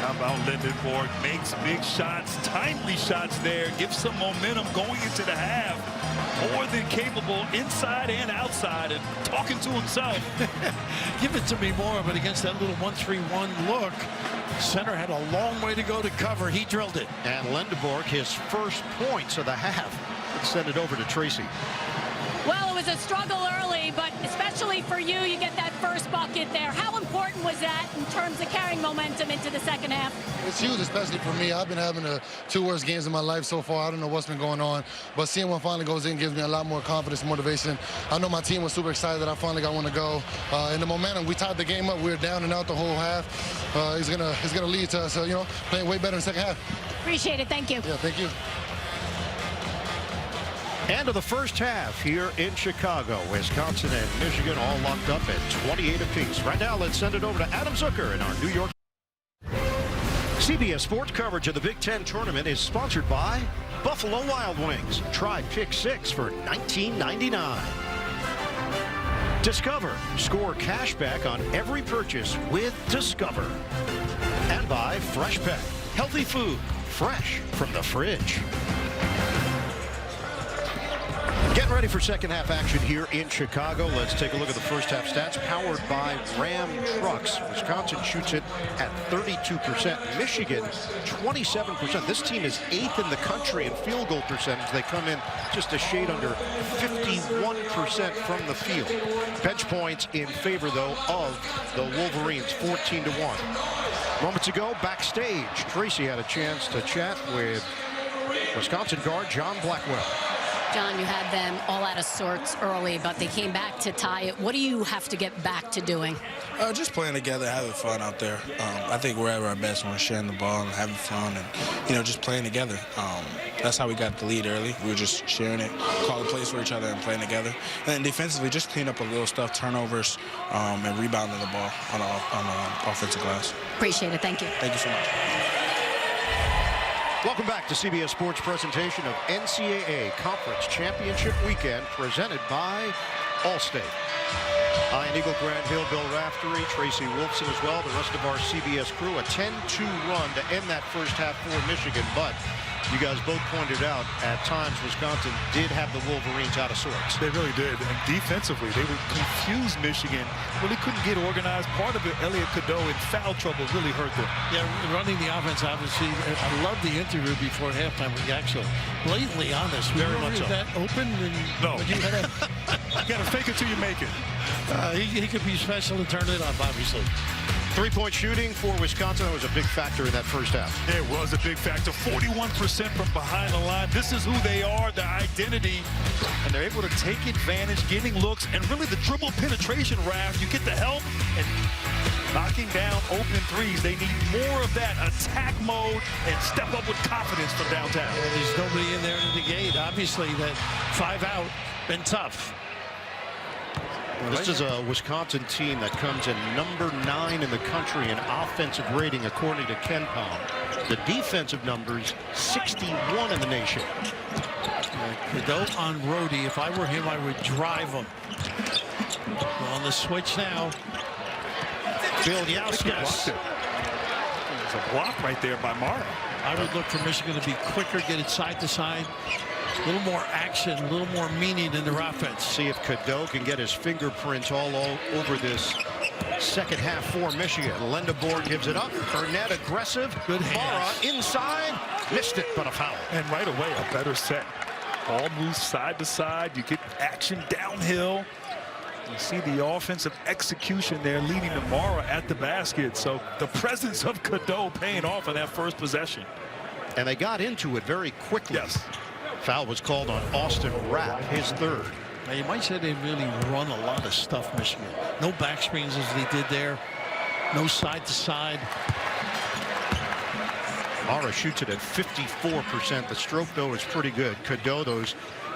How about Lindenborg? Makes big shots, timely shots there. Gives some momentum going into the half. More than capable inside and outside, and talking to himself. Give it to me more, but against that little 1-3-1 look, center had a long way to go to cover. He drilled it. And Lindenborg, his first points of the half. Let's send it over to Tracy. Well, it was a struggle early, but especially for you, you get that first bucket there. How important was that in terms of carrying momentum into the second half? It's huge, especially for me. I've been having the 2 worst games of my life so far. I don't know what's been going on, but seeing one finally goes in gives me a lot more confidence and motivation. I know my team was super excited that I finally got one to go. And the momentum, we tied the game up. We were down and out the whole half. It's gonna lead to us, playing way better in the second half. Appreciate it. Thank you. Yeah, thank you. End of the first half here in Chicago. Wisconsin and Michigan all locked up at 28 apiece. Right now, let's send it over to Adam Zucker in our New York. CBS Sports coverage of the Big Ten Tournament is sponsored by Buffalo Wild Wings. Try Pick 6 for $19.99. Discover. Score cash back on every purchase with Discover. And by Fresh Pet. Healthy food. Fresh from the fridge. Getting ready for second half action here in Chicago. Let's take a look at the first half stats. Powered by Ram Trucks. Wisconsin shoots it at 32%. Michigan, 27%. This team is 8th in the country in field goal percentage. They come in just a shade under 51% from the field. Bench points in favor, though, of the Wolverines, 14-1. Moments ago, backstage, Tracy had a chance to chat with Wisconsin guard John Blackwell. John, you had them all out of sorts early, but they came back to tie it. What do you have to get back to doing? Just playing together, having fun out there. I think we're at our best when we're sharing the ball and having fun and, just playing together. That's how we got the lead early. We were just sharing it, calling plays for each other and playing together. And then defensively, just clean up a little stuff, turnovers, and rebounding the ball on the offensive glass. Appreciate it. Thank you. Thank you so much. Welcome back to CBS Sports presentation of NCAA Conference Championship Weekend presented by Allstate. Ian Eagle, Grant Hill, Bill Raftery, Tracy Wolfson as well. The rest of our CBS crew. A 10-2 run to end that first half for Michigan, but you guys both pointed out at times Wisconsin did have the Wolverines out of sorts. They really did. And defensively, they would confuse Michigan. Really couldn't get organized. Part of it, Elliot Cadeau in foul trouble really hurt them. Yeah, running the offense, obviously. I love the interview before halftime with Yaxel. Blatantly honest. Very much so. That open? And no. You got to fake it till you make it. He could be special and turn it up, obviously. Three-point shooting for Wisconsin. That was a big factor in that first half. It was a big factor. 41% from behind the line. This is who they are, their identity. And they're able to take advantage, getting looks, and really the dribble penetration, Raph. You get the help and knocking down open threes. They need more of that attack mode and step up with confidence from downtown. Yeah, there's nobody in there to negate. Obviously, that 5 out, been tough. This is a Wisconsin team that comes in number 9 in the country in offensive rating, according to KenPom. The defensive numbers, 61 in the nation. Cadeau on Rhodey. If I were him, I would drive him. On the switch now. Bilyauskas. There's a block right there by Mara. I would look for Michigan to be quicker, get it side to side. A little more action, a little more meaning in their offense. See if Cadeau can get his fingerprints all over this second half for Michigan. Lendeboard gives it up. Burnett aggressive. Good Mara hands. Inside. Missed it, but a foul. And right away, a better set. Ball moves side to side. You get action downhill. You see the offensive execution there leading to Mara at the basket. So the presence of Cadeau paying off in that first possession. And they got into it very quickly. Yes. Foul was called on Austin Rapp, his third. Now, you might say they really run a lot of stuff, Michigan. No back screens as they did there. No side to side. Mara shoots it at 54%. The stroke, though, is pretty good. Cadeau, those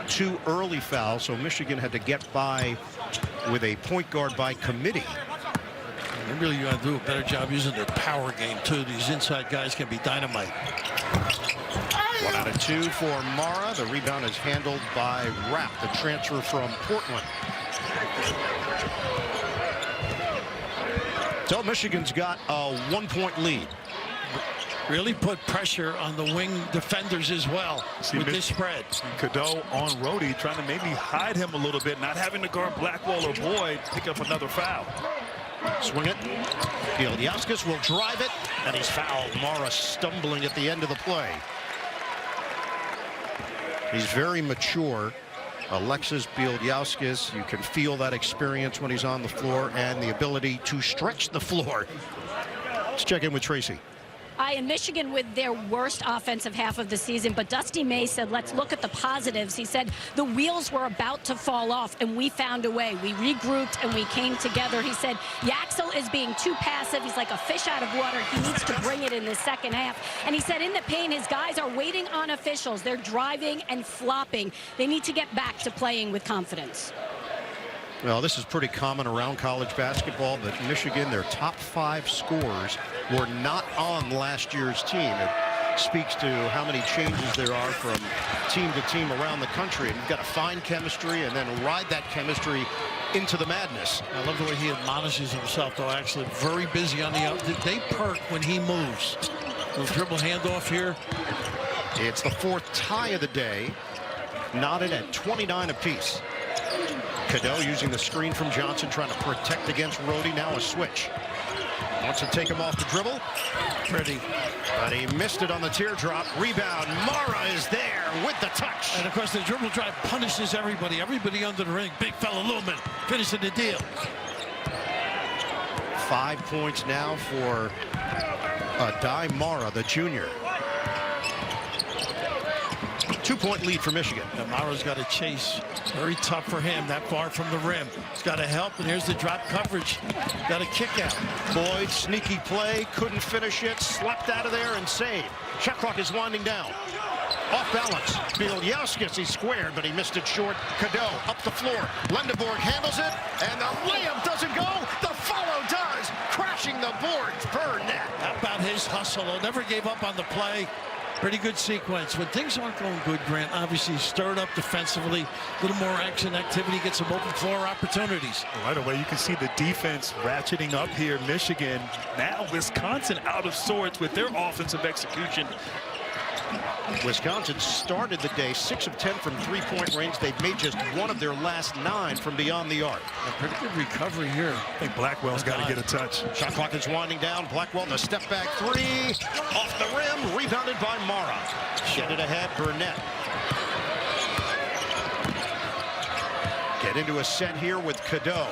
2 early fouls, so Michigan had to get by with a point guard by committee. They really got to do a better job using their power game, too. These inside guys can be dynamite. 1 out of 2 for Mara. The rebound is handled by Rapp, the transfer from Portland. So Michigan's got a 1-point lead. Really put pressure on the wing defenders as well with this spread. Cadeau on Rhodey, trying to maybe hide him a little bit, not having to guard Blackwell or Boyd, pick up another foul. Swing it. Bilyauskas will drive it, and he's fouled. Mara stumbling at the end of the play. He's very mature. Alexis Bielyauskas, you can feel that experience when he's on the floor and the ability to stretch the floor. Let's check in with Tracy. And Michigan with their worst offensive half of the season, but Dusty May said, let's look at the positives. He said the wheels were about to fall off, and we found a way. We regrouped, and we came together. He said Yaxel is being too passive. He's like a fish out of water. He needs to bring it in the second half. And he said in the paint, his guys are waiting on officials. They're driving and flopping. They need to get back to playing with confidence. Well, this is pretty common around college basketball, but Michigan, their top 5 scorers were not on last year's team. It speaks to how many changes there are from team to team around the country. And you've got to find chemistry and then ride that chemistry into the madness. I love the way he admonishes himself, though. Actually, very busy on the out. They perk when he moves. Little dribble handoff here. It's the 4th tie of the day, knotted at 29 apiece. Cadeau using the screen from Johnson, trying to protect against Rhodey. Now a switch. Wants to take him off the dribble. Pretty. But he missed it on the teardrop. Rebound. Mara is there with the touch. And, of course, the dribble drive punishes everybody. Everybody under the ring. Big fella Lumen finishing the deal. 5 points now for Adai Mara, the junior. 2-point lead for Michigan. And Mara's got to chase. Very tough for him that far from the rim. He's got to help, and here's the drop coverage. Got a kick out. Boyd, sneaky play, couldn't finish it, slapped out of there and saved. Shot clock is winding down. Off balance. Bielyauskas, he squared, but he missed it short. Cadeau up the floor. Lendeborg handles it, and the layup doesn't go. The follow does. Crashing the boards. Burnett. How about his hustle? He never gave up on the play. Pretty good sequence. When things aren't going good, Grant, obviously stirred up defensively, a little more action activity, get some open floor opportunities. Right away, you can see the defense ratcheting up here. Michigan, now Wisconsin out of sorts with their offensive execution. Wisconsin started the day 6 of 10 from 3-point range. They've made just 1 of their last 9 from beyond the arc. A pretty good recovery here. I think Blackwell's got to get a touch. Shot clock is winding down. Blackwell, the step back 3. Off the rim, rebounded by Mara. Get it ahead, Burnett. Get into a set here with Cadeau.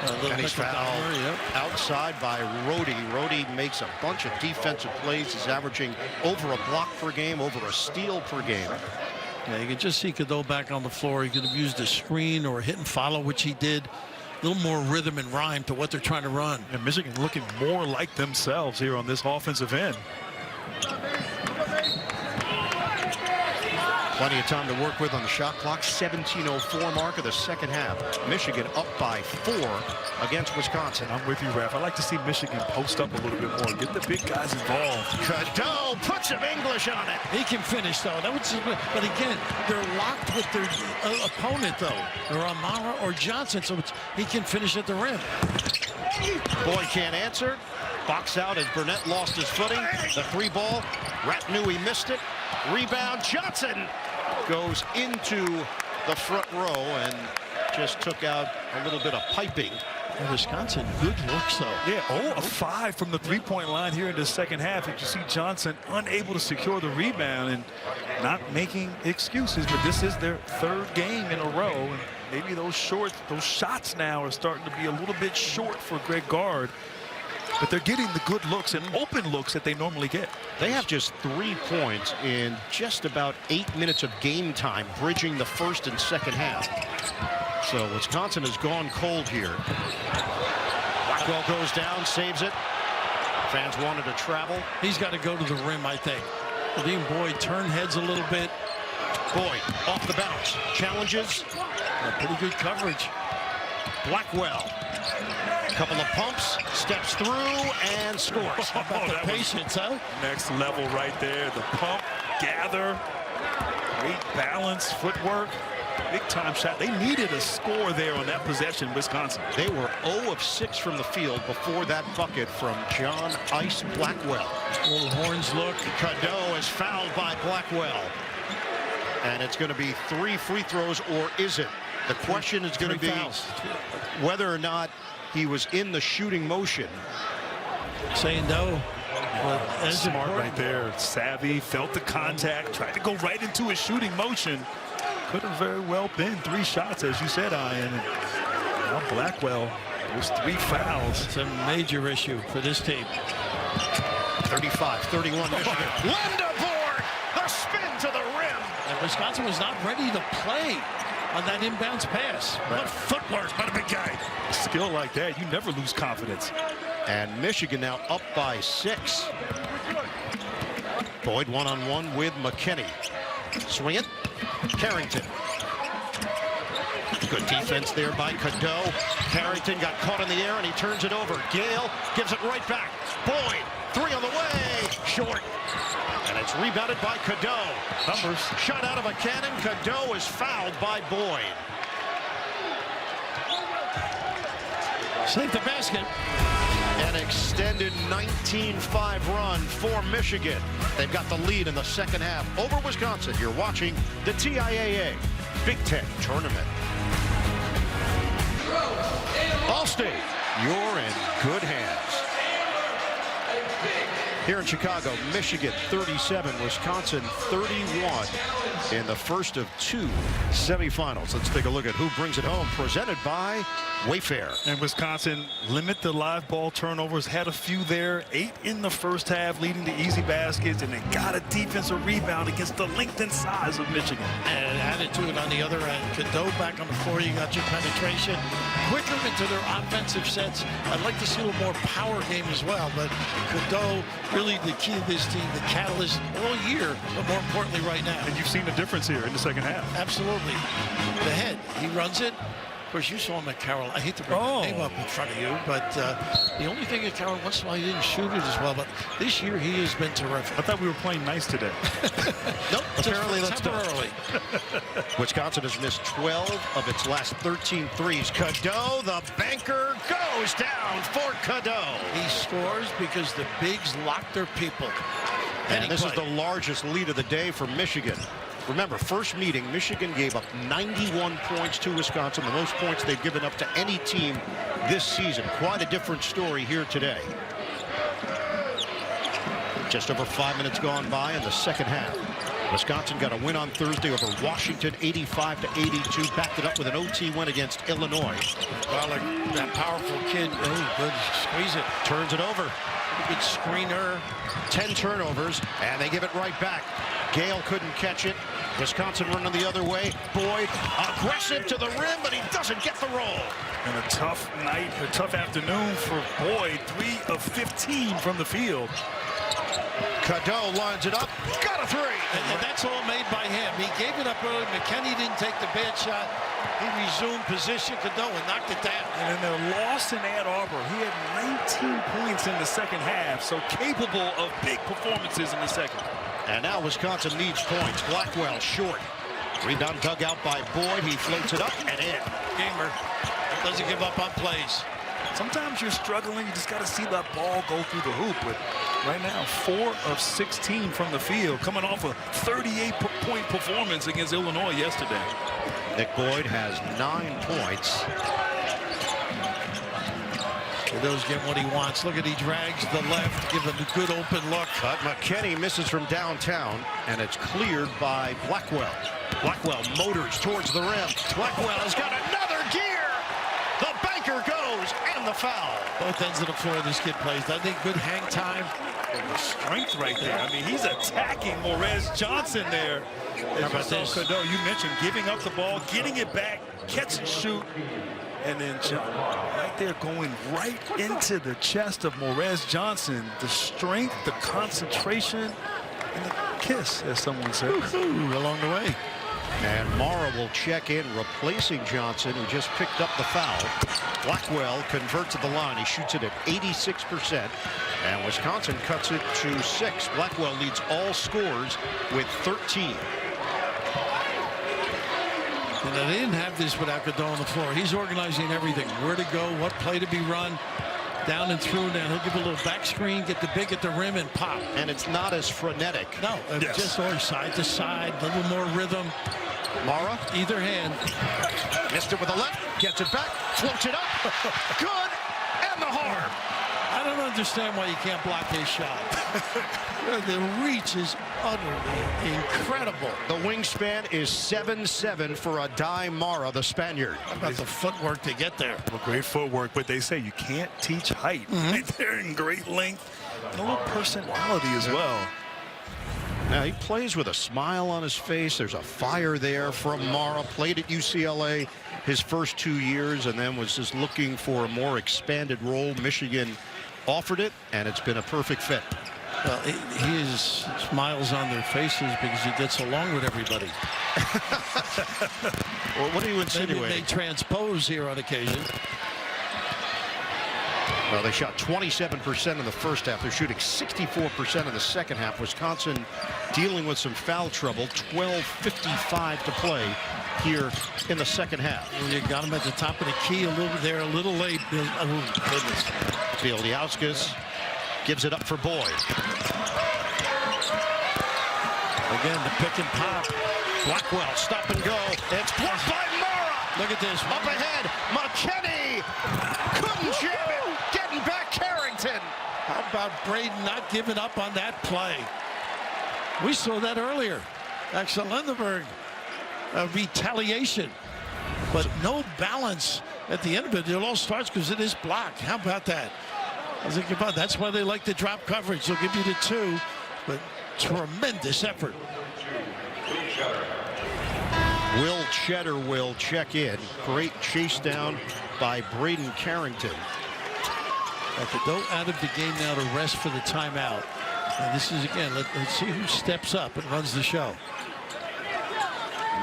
And he's fouled outside by Rhodey. Rhodey makes a bunch of defensive plays. He's averaging over a block per game, over a steal per game. Yeah, you can just see Cadeau back on the floor. He could have used a screen or a hit and follow, which he did. A little more rhythm and rhyme to what they're trying to run. And Michigan looking more like themselves here on this offensive end. Plenty of time to work with on the shot clock. 17:04 mark of the second half. Michigan up by 4 against Wisconsin. I'm with you, Raph. I like to see Michigan post up a little bit more. Get the big guys involved. Cadeau puts some English on it. He can finish, though. That was just, but again, they're locked with their opponent, though. They're on Mara or Johnson, so he can finish at the rim. Boyd can't answer. Box out as Burnett lost his footing. The 3 ball. Rat knew he missed it. Rebound. Johnson goes into the front row and just took out a little bit of piping. And Wisconsin, good looks, though. Yeah, 0 of 5 from the 3-point line here in the second half. And you see Johnson unable to secure the rebound and not making excuses. But this is their 3rd game in a row. And maybe those shots now are starting to be a little bit short for Greg Gard. But they're getting the good looks and open looks that they normally get. They have just 3 points in just about 8 minutes of game time, bridging the first and second half. So Wisconsin has gone cold here. Blackwell goes down, saves it. Fans wanted to travel. He's got to go to the rim, I think. Dean Boyd turn heads a little bit. Boyd off the bounce. Challenges. Pretty good coverage. Blackwell. Couple of pumps, steps through, and scores. How about the patience, huh? Next level right there. The pump, gather, great balance, footwork, big time shot. They needed a score there on that possession, Wisconsin. They were 0 of 6 from the field before that bucket from John Ice Blackwell. Little horns look. Cadeau is fouled by Blackwell. And it's going to be 3 free throws, or is it? The question is going to be whether or not he was in the shooting motion. Saying no. Well, smart right there. Savvy, felt the contact, tried to go right into his shooting motion. could have very well been 3 shots, as you said, Ian. And now Blackwell, those 3 fouls. It's a major issue for this team. 35-31 Michigan. Linda board, the spin to the rim. And Wisconsin was not ready to play on that inbounds pass. What footwork by the big guy. Skill like that, you never lose confidence. And Michigan now up by 6. Boyd one-on-one with McKinney. Swing it. Carrington. Good defense there by Cadeau. Carrington got caught in the air and he turns it over. Gale gives it right back. Boyd, 3 on the way. Short. And it's rebounded by Cadeau. Numbers. Shot out of a cannon. Cadeau is fouled by Boyd. Save the basket. An extended 19-5 run for Michigan. They've got the lead in the second half over Wisconsin. You're watching the TIAA Big Ten Tournament. Allstate, you're in good hands. Here in Chicago, Michigan 37, Wisconsin 31 in the first of 2 semifinals. Let's take a look at who brings it home. Presented by Wayfair. And Wisconsin limit the live ball turnovers, had a few there, 8 in the first half, leading to easy baskets, and they got a defensive rebound against the length and size of Michigan. And attitude on the other end. Cadeau back on the floor, you got your penetration. Quicker into their offensive sets. I'd like to see a little more power game as well, but Cadeau really the key to this team, the catalyst all year, but more importantly right now. And you've seen the difference here in the second half. Absolutely. The head, he runs it. Of course, you saw him at Carroll. I hate to bring the name up in front of you, but the only thing at Carroll, once in a while, he didn't shoot it as well. But this year, he has been terrific. I thought we were playing nice today. Nope, apparently that's temporarily. Wisconsin has missed 12 of its last 13 threes. Cadeau, the banker, goes down for Cadeau. He scores because the bigs lock their people. And this is the largest lead of the day for Michigan. Remember, first meeting, Michigan gave up 91 points to Wisconsin, the most points they've given up to any team this season. Quite a different story here today. Just over 5 minutes gone by in the second half. Wisconsin got a win on Thursday over Washington, 85-82. Backed it up with an OT win against Illinois. Well, like that powerful kid, oh, good, squeeze it. Turns it over. Good screener. 10 turnovers, and they give it right back. Gale couldn't catch it. Wisconsin running the other way. Boyd aggressive to the rim, but he doesn't get the roll. And a tough night, a tough afternoon for Boyd. 3 of 15 from the field. Cadeau lines it up. Got a 3. And that's all made by him. He gave it up early. McKinney didn't take the bad shot. He resumed position. Cadeau and knocked it down. And in their loss in Ann Arbor, he had 19 points in the second half, so capable of big performances in the second. And now Wisconsin needs points. Blackwell short. Rebound dug out by Boyd. He floats it up and in. Gamer doesn't give up on plays. Sometimes you're struggling. You just got to see that ball go through the hoop. But right now, 4 of 16 from the field, coming off a 38-point performance against Illinois yesterday. Nick Boyd has 9 points. Cadeau's getting what he wants. Look at, he drags the left, give him a good open look. But McKinney misses from downtown, and it's cleared by Blackwell. Blackwell motors towards the rim. Blackwell has got another gear. The banker goes, and the foul. Both ends of the floor this kid plays. I think good hang time. The strength right there. I mean, he's attacking Morez Johnson there. How about this? Cadeau, you mentioned giving up the ball, getting it back, catch and shoot. And then right there going right into the chest of Morez Johnson. The strength, the concentration, and the kiss, as someone said. Along the way. And Mara will check in, replacing Johnson, who just picked up the foul. Blackwell converts at the line. He shoots it at 86%. And Wisconsin cuts it to 6. Blackwell leads all scorers with 13. And they didn't have this without Cadeau on the floor. He's organizing everything. Where to go, what play to be run, down and through. Now he'll give a little back screen, get the big at the rim, and pop. And it's not as frenetic. No, just always side to side, a little more rhythm. Mara, either hand. Missed it with the left, gets it back, floats it up. Good, and the hard. I don't understand why you can't block his shot. The reach is Utterly incredible. The wingspan is 7'7" for Adai Mara, the Spaniard. How about the footwork to get there? Well, great footwork, but they say you can't teach height. Right there in great length. And a little personality as well. Now he plays with a smile on his face. There's a fire there from Mara. Played at UCLA his first 2 years and then was just looking for a more expanded role. Michigan offered it, and it's been a perfect fit. Well, he has smiles on their faces because he gets along with everybody. Well, what are you insinuating? Maybe they transpose here on occasion. Well, they shot 27% in the first half. They're shooting 64% in the second half. Wisconsin dealing with some foul trouble. 12:55 to play here in the second half. Well, you got him at the top of the key a little bit there, a little late. Oh, goodness. Bieldiauskas gives it up for Boyd. Again, the pick and pop. Blackwell, stop and go. It's blocked by Mara. Look at this. Up ahead, McKinney couldn't jam it. Getting back Carrington. How about Braden not giving up on that play? We saw that earlier. Axel Lindenberg, a retaliation, but no balance at the end of it. It all starts because it is blocked. How about that? I was thinking about that's why they like to drop coverage. They'll give you the 2, but tremendous effort. Will Cheddar will check in. Great chase down by Braden Carrington. Have to go out of the game now to rest for the timeout. And this is, again, let's see who steps up and runs the show.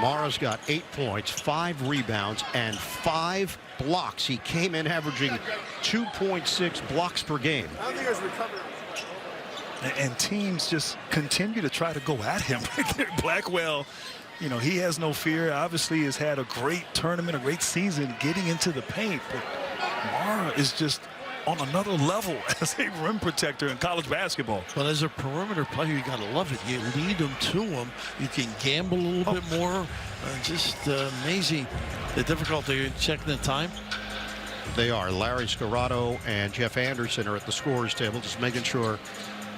Mara's got 8 points, 5 rebounds, and 5 blocks. He came in averaging 2.6 blocks per game. I don't think he's recovered. And teams just continue to try to go at him right there. Blackwell, you know, he has no fear. Obviously has had a great tournament, a great season getting into the paint. But Mara is just on another level as a rim protector in college basketball. But as a perimeter player, you got to love it. You lead them to them. You can gamble a little bit more. Just amazing. The difficulty checking the time. They are. Larry Scarrato and Jeff Anderson are at the scorer's table, just making sure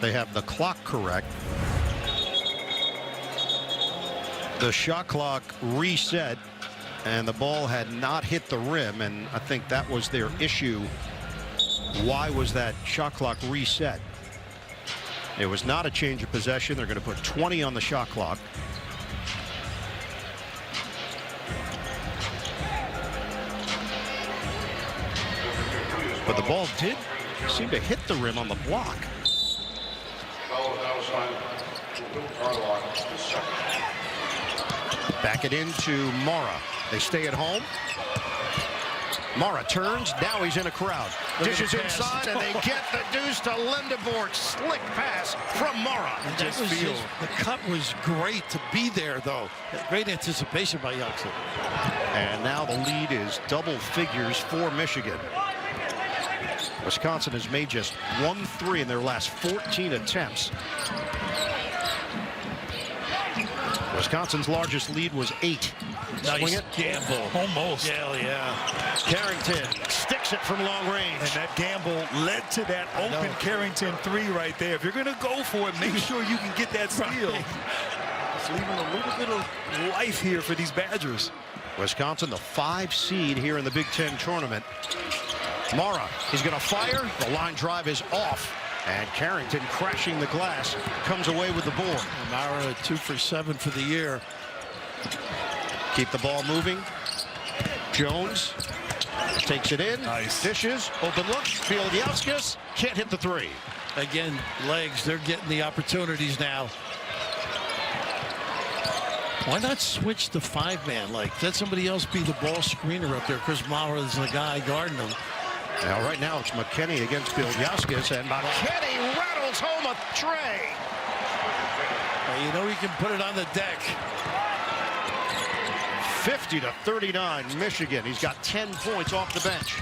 they have the clock correct. The shot clock reset, and the ball had not hit the rim, and I think that was their issue. Why was that shot clock reset? It was not a change of possession. They're going to put 20 on the shot clock. But the ball did seem to hit the rim on the block. Back it into Mara. They stay at home. Mara turns. Now he's in a crowd. Dishes inside, and they get the deuce to Lindebort. Slick pass from Mara. The cut was great to be there, though. Great anticipation by Youngson. And now the lead is double figures for Michigan. Wisconsin has made just 1 3 in their last 14 attempts. Wisconsin's largest lead was 8. Nice gamble. Almost. Yeah. Carrington sticks it from long range. And that gamble led to that open Carrington 3 right there. If you're going to go for it, make sure you can get that steal. It's leaving a little bit of life here for these Badgers. Wisconsin, the 5 seed here in the Big Ten tournament. Mara, he's going to fire. The line drive is off. And Carrington, crashing the glass, comes away with the board. Mara 2 for 7 for the year. Keep the ball moving. Jones takes it in. Nice. Dishes. Open look. Bieldiauskas can't hit the 3. Again, legs. They're getting the opportunities now. Why not switch to 5-man? Like, let somebody else be the ball screener up there. Chris Mara is the guy guarding them. Now, right now, it's McKinney against Bieldiauskas, and McKinney rattles home a tray. Well, you know he can put it on the deck. 50-39, Michigan. He's got 10 points off the bench.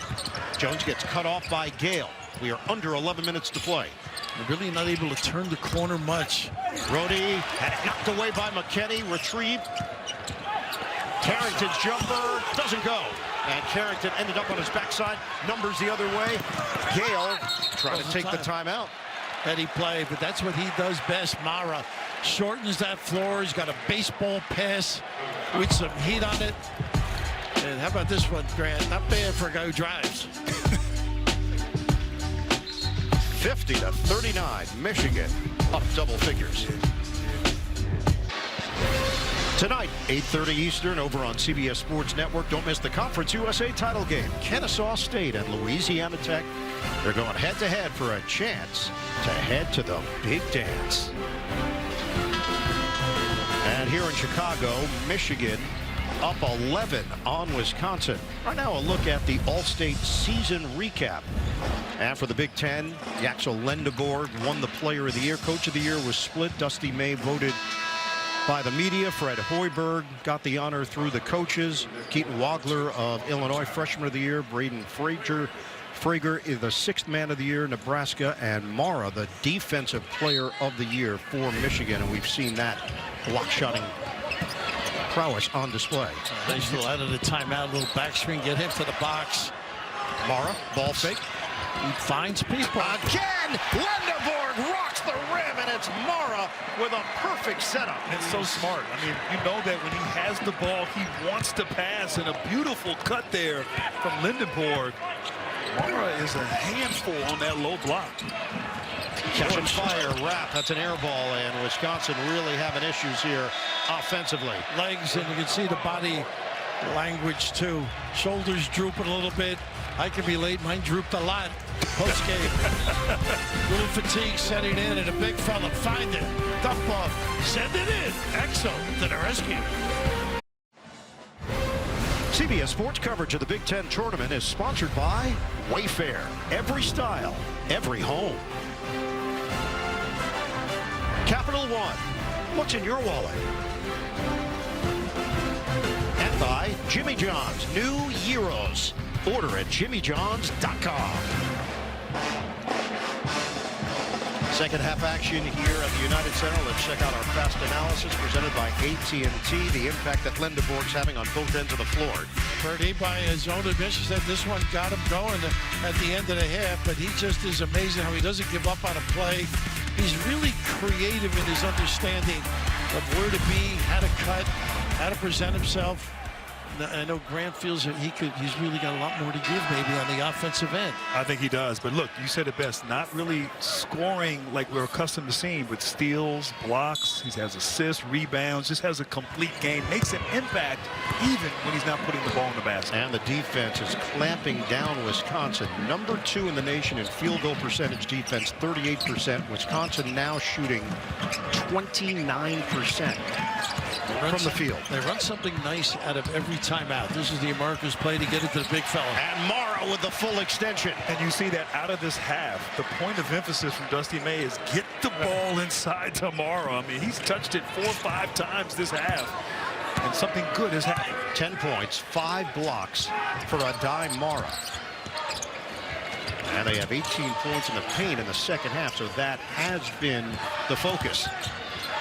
Jones gets cut off by Gale. We are under 11 minutes to play. They're really not able to turn the corner much. Rhodey had it knocked away by McKinney. Retrieved. Carrington's jumper doesn't go. And Carrington ended up on his backside. Numbers the other way. Gale trying to take the timeout. Heady play, but that's what he does best. Mara shortens that floor. He's got a baseball pass with some heat on it. And how about this one, Grant? Not bad for a guy who drives. 50-39, Michigan up double figures. Tonight, 8:30 Eastern over on CBS Sports Network. Don't miss the Conference USA title game. Kennesaw State and Louisiana Tech. They're going head-to-head for a chance to head to the big dance. And here in Chicago, Michigan up 11 on Wisconsin. Right now, a look at the All-State season recap. And for the Big Ten, Yaxel Lendeborg won the Player of the Year. Coach of the Year was split. Dusty May voted by the media. Fred Hoiberg got the honor through the coaches. Keaton Wagler of Illinois, Freshman of the Year. Braden Frager is the 6th Man of the Year, Nebraska. And Mara, the Defensive Player of the Year for Michigan. And we've seen that block-shotting prowess on display. They still out of the timeout, little backscreen, get him to the box. Mara, ball fake. He finds people. Again, Lendeborg rocks the rim, and it's Mara with a perfect setup. It's so smart. I mean, you know that when he has the ball, he wants to pass, and a beautiful cut there from Lendeborg. Mara is a handful on that low block. Catch and fire, wrap. That's an air ball, and Wisconsin really having issues here offensively. Legs, and you can see the body language too. Shoulders drooping a little bit. I can relate. Mine drooped a lot post game. Little fatigue setting in, and a big fella find it. Dump off. Send it in. Exo to the rescue. CBS Sports coverage of the Big Ten Tournament is sponsored by Wayfair. Every style, every home. Capital One. What's in your wallet? And by Jimmy John's new Gyros. Order at jimmyjohns.com. Second half action here at the United Center. Let's check out our fast analysis presented by AT&T. The impact that Lendeborg's having on both ends of the floor. Purdy, by his own admission, said this one got him going at the end of the half, but he just is amazing how he doesn't give up on a play. He's really creative in his understanding of where to be, how to cut, how to present himself. I know Grant feels that he's really got a lot more to give maybe on the offensive end. I think he does. But look, you said it best. Not really scoring like we're accustomed to seeing, with steals, blocks. He has assists, rebounds, just has a complete game. Makes an impact even when he's not putting the ball in the basket. And the defense is clamping down Wisconsin. Number 2 in the nation in field goal percentage defense, 38%. Wisconsin now shooting 29% from the field. They run something nice out of every timeout. This is the America's play to get it to the big fella. And Mara with the full extension. And you see that out of this half, the point of emphasis from Dusty May is get the ball inside to Mara. I mean, he's touched it 4 or 5 times this half. And something good has happened. 10 points, 5 blocks for Adai Mara. And they have 18 points in the paint in the second half, so that has been the focus.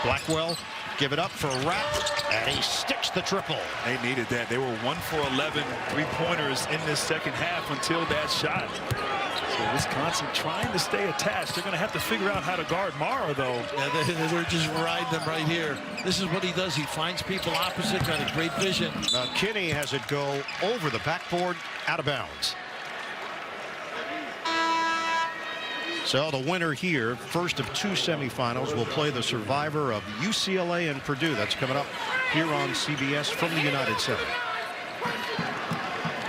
Blackwell, give it up for a wrap, and he sticks the triple. They needed that. They were 1 for 11 3-pointers in this second half until that shot. So Wisconsin trying to stay attached. They're going to have to figure out how to guard Mara, though. Yeah, they're just riding them right here. This is what he does. He finds people opposite, got a great vision. Kinney has it go over the backboard, out of bounds. So the winner here, first of 2 semifinals, will play the survivor of UCLA and Purdue. That's coming up here on CBS from the United Center.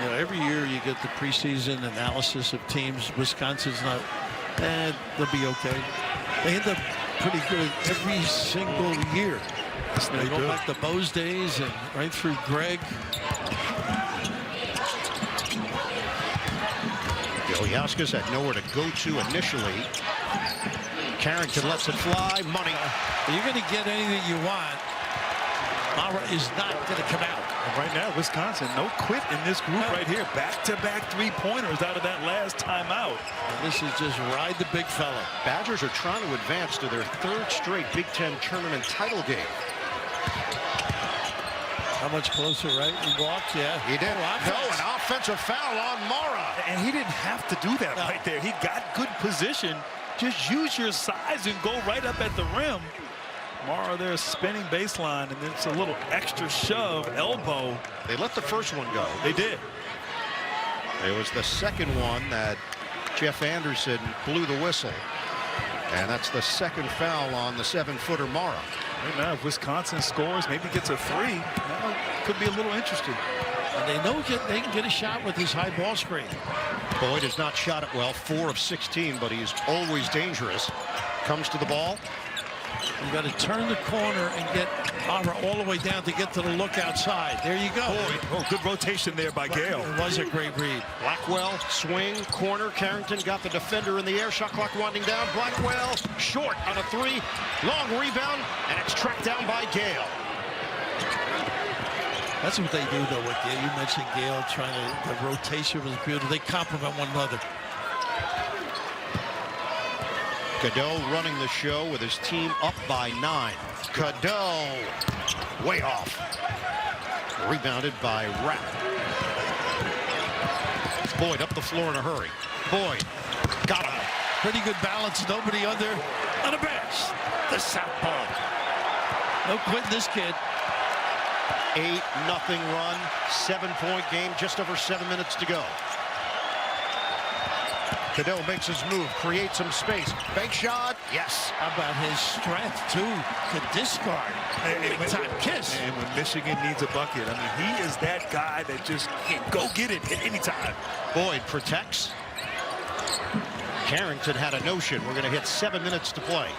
You know, every year you get the preseason analysis of teams. Wisconsin's not, they'll be okay. They end up pretty good every single year. They go back to Bo's days and right through Greg. Ilyauskas had nowhere to go to initially. Carrington lets it fly. Money. You're going to get anything you want. Mara is not going to come out. And right now, Wisconsin, no quit in this group right here. Back-to-back 3-pointers out of that last timeout. And this is just ride the big fella. Badgers are trying to advance to their 3rd straight Big Ten Tournament title game. How much closer, right? He walked, yeah. He did. An offensive foul on Mara. And he didn't have to do that right there. He got good position. Just use your size and go right up at the rim. Mara there spinning baseline, and then it's a little extra shove, elbow. They let the first one go. They did. It was the second one that Jeff Anderson blew the whistle. And that's the second foul on the 7-footer Mara. Right now, if Wisconsin scores, maybe gets a 3, that could be a little interesting. And they know they can get a shot with this high ball screen. Boyd has not shot it well, 4 of 16, but he's always dangerous. Comes to the ball. You've got to turn the corner and get Mara all the way down to get to the look outside. There you go. Boyd, oh, good rotation there by Gale. It was a great read. Blackwell, swing, corner. Carrington got the defender in the air. Shot clock winding down. Blackwell, short on a 3. Long rebound, and it's tracked down by Gale. That's what they do, though, with Gale. You mentioned Gale trying to, the rotation was beautiful. They complement one another. Cadeau running the show with his team up by 9. Cadeau way off. Rebounded by Rapp. Boyd up the floor in a hurry. Boyd got him. Pretty good balance. Nobody under on the bench. The southpaw. No quitting this kid. 8-0 run. 7-point game. Just over 7 minutes to go. Cadeau makes his move, creates some space. Bank shot, yes. How about his strength, too, to discard. Big-time kiss. And when Michigan needs a bucket, I mean, he is that guy that just can go get it at any time. Boyd protects. Carrington had a notion. We're going to hit 7 minutes to play.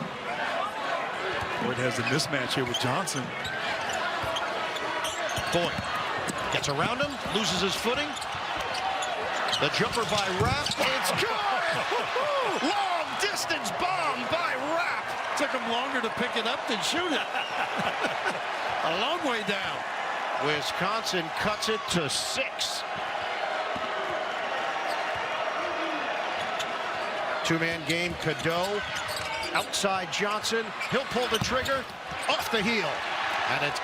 Boyd has a mismatch here with Johnson. Boyd gets around him, loses his footing. The jumper by Rapp. It's good! Long distance bomb by Rapp. Took him longer to pick it up than shoot it. A long way down. Wisconsin cuts it to 6. Two-man game. Cadeau outside Johnson. He'll pull the trigger off the heel. And it's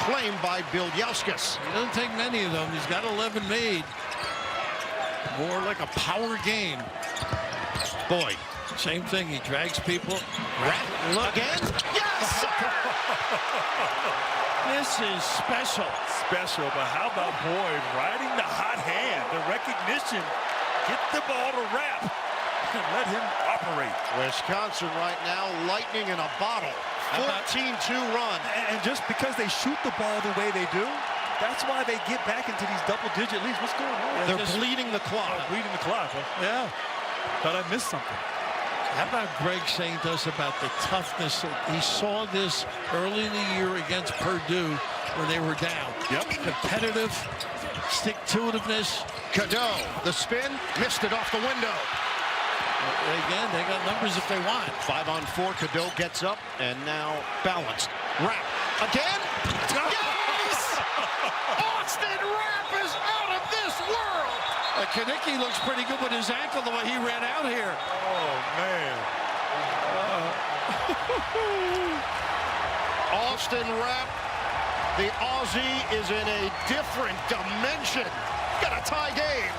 claimed by Bilyauskas. He doesn't take many of them. He's got 11 made. More like a power game. Boyd. Same thing. He drags people. Look again. Yes! This is special. Special, but how about Boyd riding the hot hand, the recognition. Get the ball to Rapp and let him operate. Wisconsin right now, lightning in a bottle. 14-2 run. And just because they shoot the ball the way they do, that's why they get back into these double-digit leads. What's going on? They're bleeding the clock. Bleeding the clock. Yeah. Thought I missed something. How about Greg saying to us about the toughness? He saw this early in the year against Purdue when they were down. Yep. Competitive, stick-to-itiveness. Cadeau, the spin, missed it off the window. Again, they got numbers if they want. 5-on-4, Cadeau gets up and now balanced. Rapp again. Yes! Austin Rapp is out of this world. Kanicki looks pretty good with his ankle the way he ran out here. Oh, man. Austin Rapp, the Aussie, is in a different dimension. Got a tie game.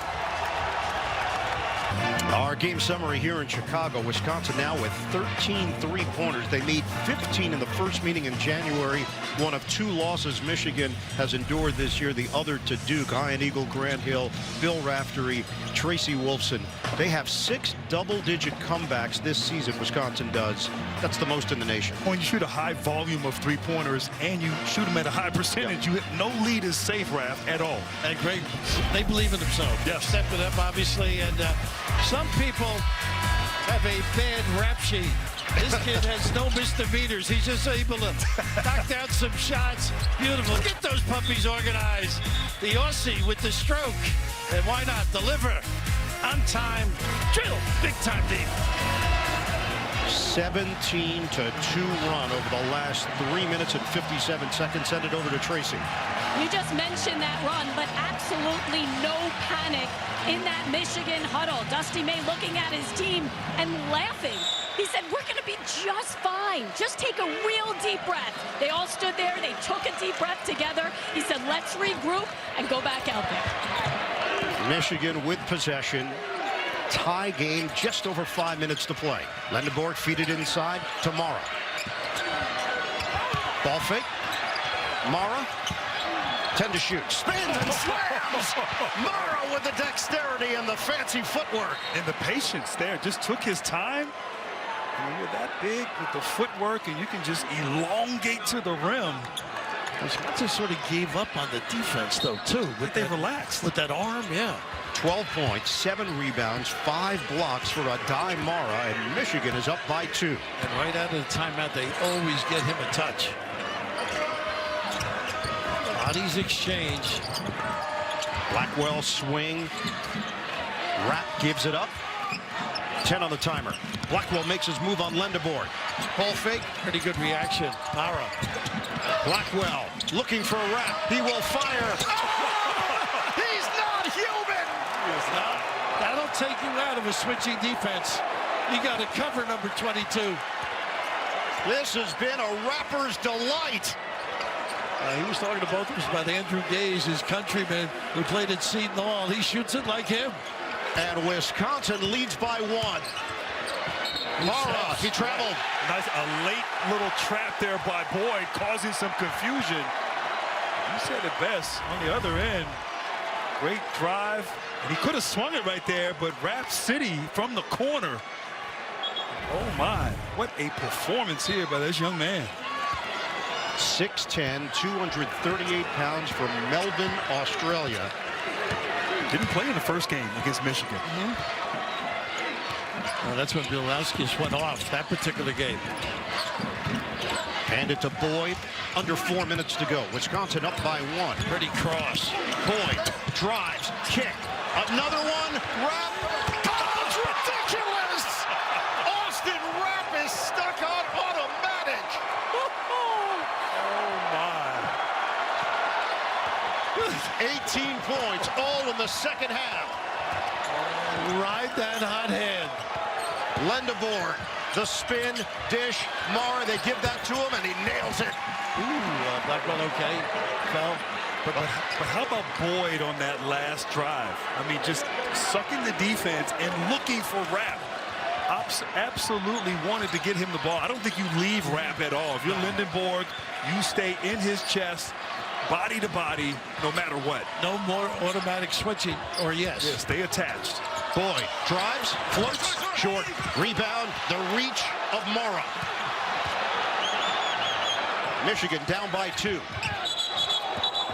Our game summary here in Chicago. Wisconsin now with 13 three-pointers. They made 15 in the first meeting in January. One of 2 losses Michigan has endured this year. The other to Duke. Ian Eagle, Grant Hill, Bill Raftery, Tracy Wolfson. They have 6 double-digit comebacks this season, Wisconsin does. That's the most in the nation. When you shoot a high volume of three-pointers and you shoot them at a high percentage, you hit no lead is safe, Raf, at all. And great. They believe in themselves. Yes. Step it up, obviously. And some people have a bad rap sheet. This kid has no misdemeanors. He's just able to knock down some shots. Beautiful. Get those puppies organized. The Aussie with the stroke. And why not deliver on time? Drill. Big time deep. 17-2 run over the last 3 minutes and 57 seconds. Send it over to Tracy. You just mentioned that run, but absolutely no panic in that Michigan huddle. Dusty May looking at his team and laughing. He said, we're going to be just fine. Just take a real deep breath. They all stood there. They took a deep breath together. He said, let's regroup and go back out there. Michigan with possession. Tie game, just over 5 minutes to play. Lendeborg feed it inside tomorrow. Ball fake. Mara. 10 to shoot. Spins and slams. Mara with the dexterity and the fancy footwork. And the patience there. Just took his time. And when you're that big with the footwork and you can just elongate to the rim. Wisconsin sort of gave up on the defense, though, too. They relaxed. With that arm, yeah. 12 points, 7 rebounds, 5 blocks for Adai Mara, and Michigan is up by 2. And right out of the timeout, they always get him a touch. Bodies exchange. Blackwell swing. Rapp gives it up. 10 on the timer. Blackwell makes his move on Lendebourg. Ball fake. Pretty good reaction. Mara. Blackwell looking for a Rapp. He will fire. Oh, he's not human. He is not. That'll take you out of a switching defense. You got to cover number 22. This has been a Rapper's delight. He was talking to both of us about Andrew Gaze, his countryman who played at Seton Hall. He shoots it like him. And Wisconsin leads by 1. Mara, he traveled. Nice, a late little trap there by Boyd, causing some confusion. You said it best on the other end. Great drive. And he could have swung it right there, but Rap City from the corner. Oh my, what a performance here by this young man. 6'10", 238 pounds from Melbourne, Australia. Didn't play in the first game against Michigan. Well, that's when Bielowskis went off that particular game. Hand it to Boyd. Under 4 minutes to go. Wisconsin up by 1. Pretty cross. Boyd drives, kick. Another one. Rapp. Oh, it's ridiculous! Austin Rapp is stuck on automatic. Oh my. 18 points, all in the second half. Ride that hot hand. Lendebourg, the spin, dish, Mara, they give that to him, and he nails it. Ooh, Blackwell okay. Fell. But how about Boyd on that last drive? I mean, just sucking the defense and looking for Rapp. Absolutely wanted to get him the ball. I don't think you leave Rapp at all. If you're Lendebourg, you stay in his chest, body to body, no matter what. No more automatic switching, or yes. Yeah, stay attached. Boyd drives, floats, short, rebound, the reach of Mara. Michigan down by 2.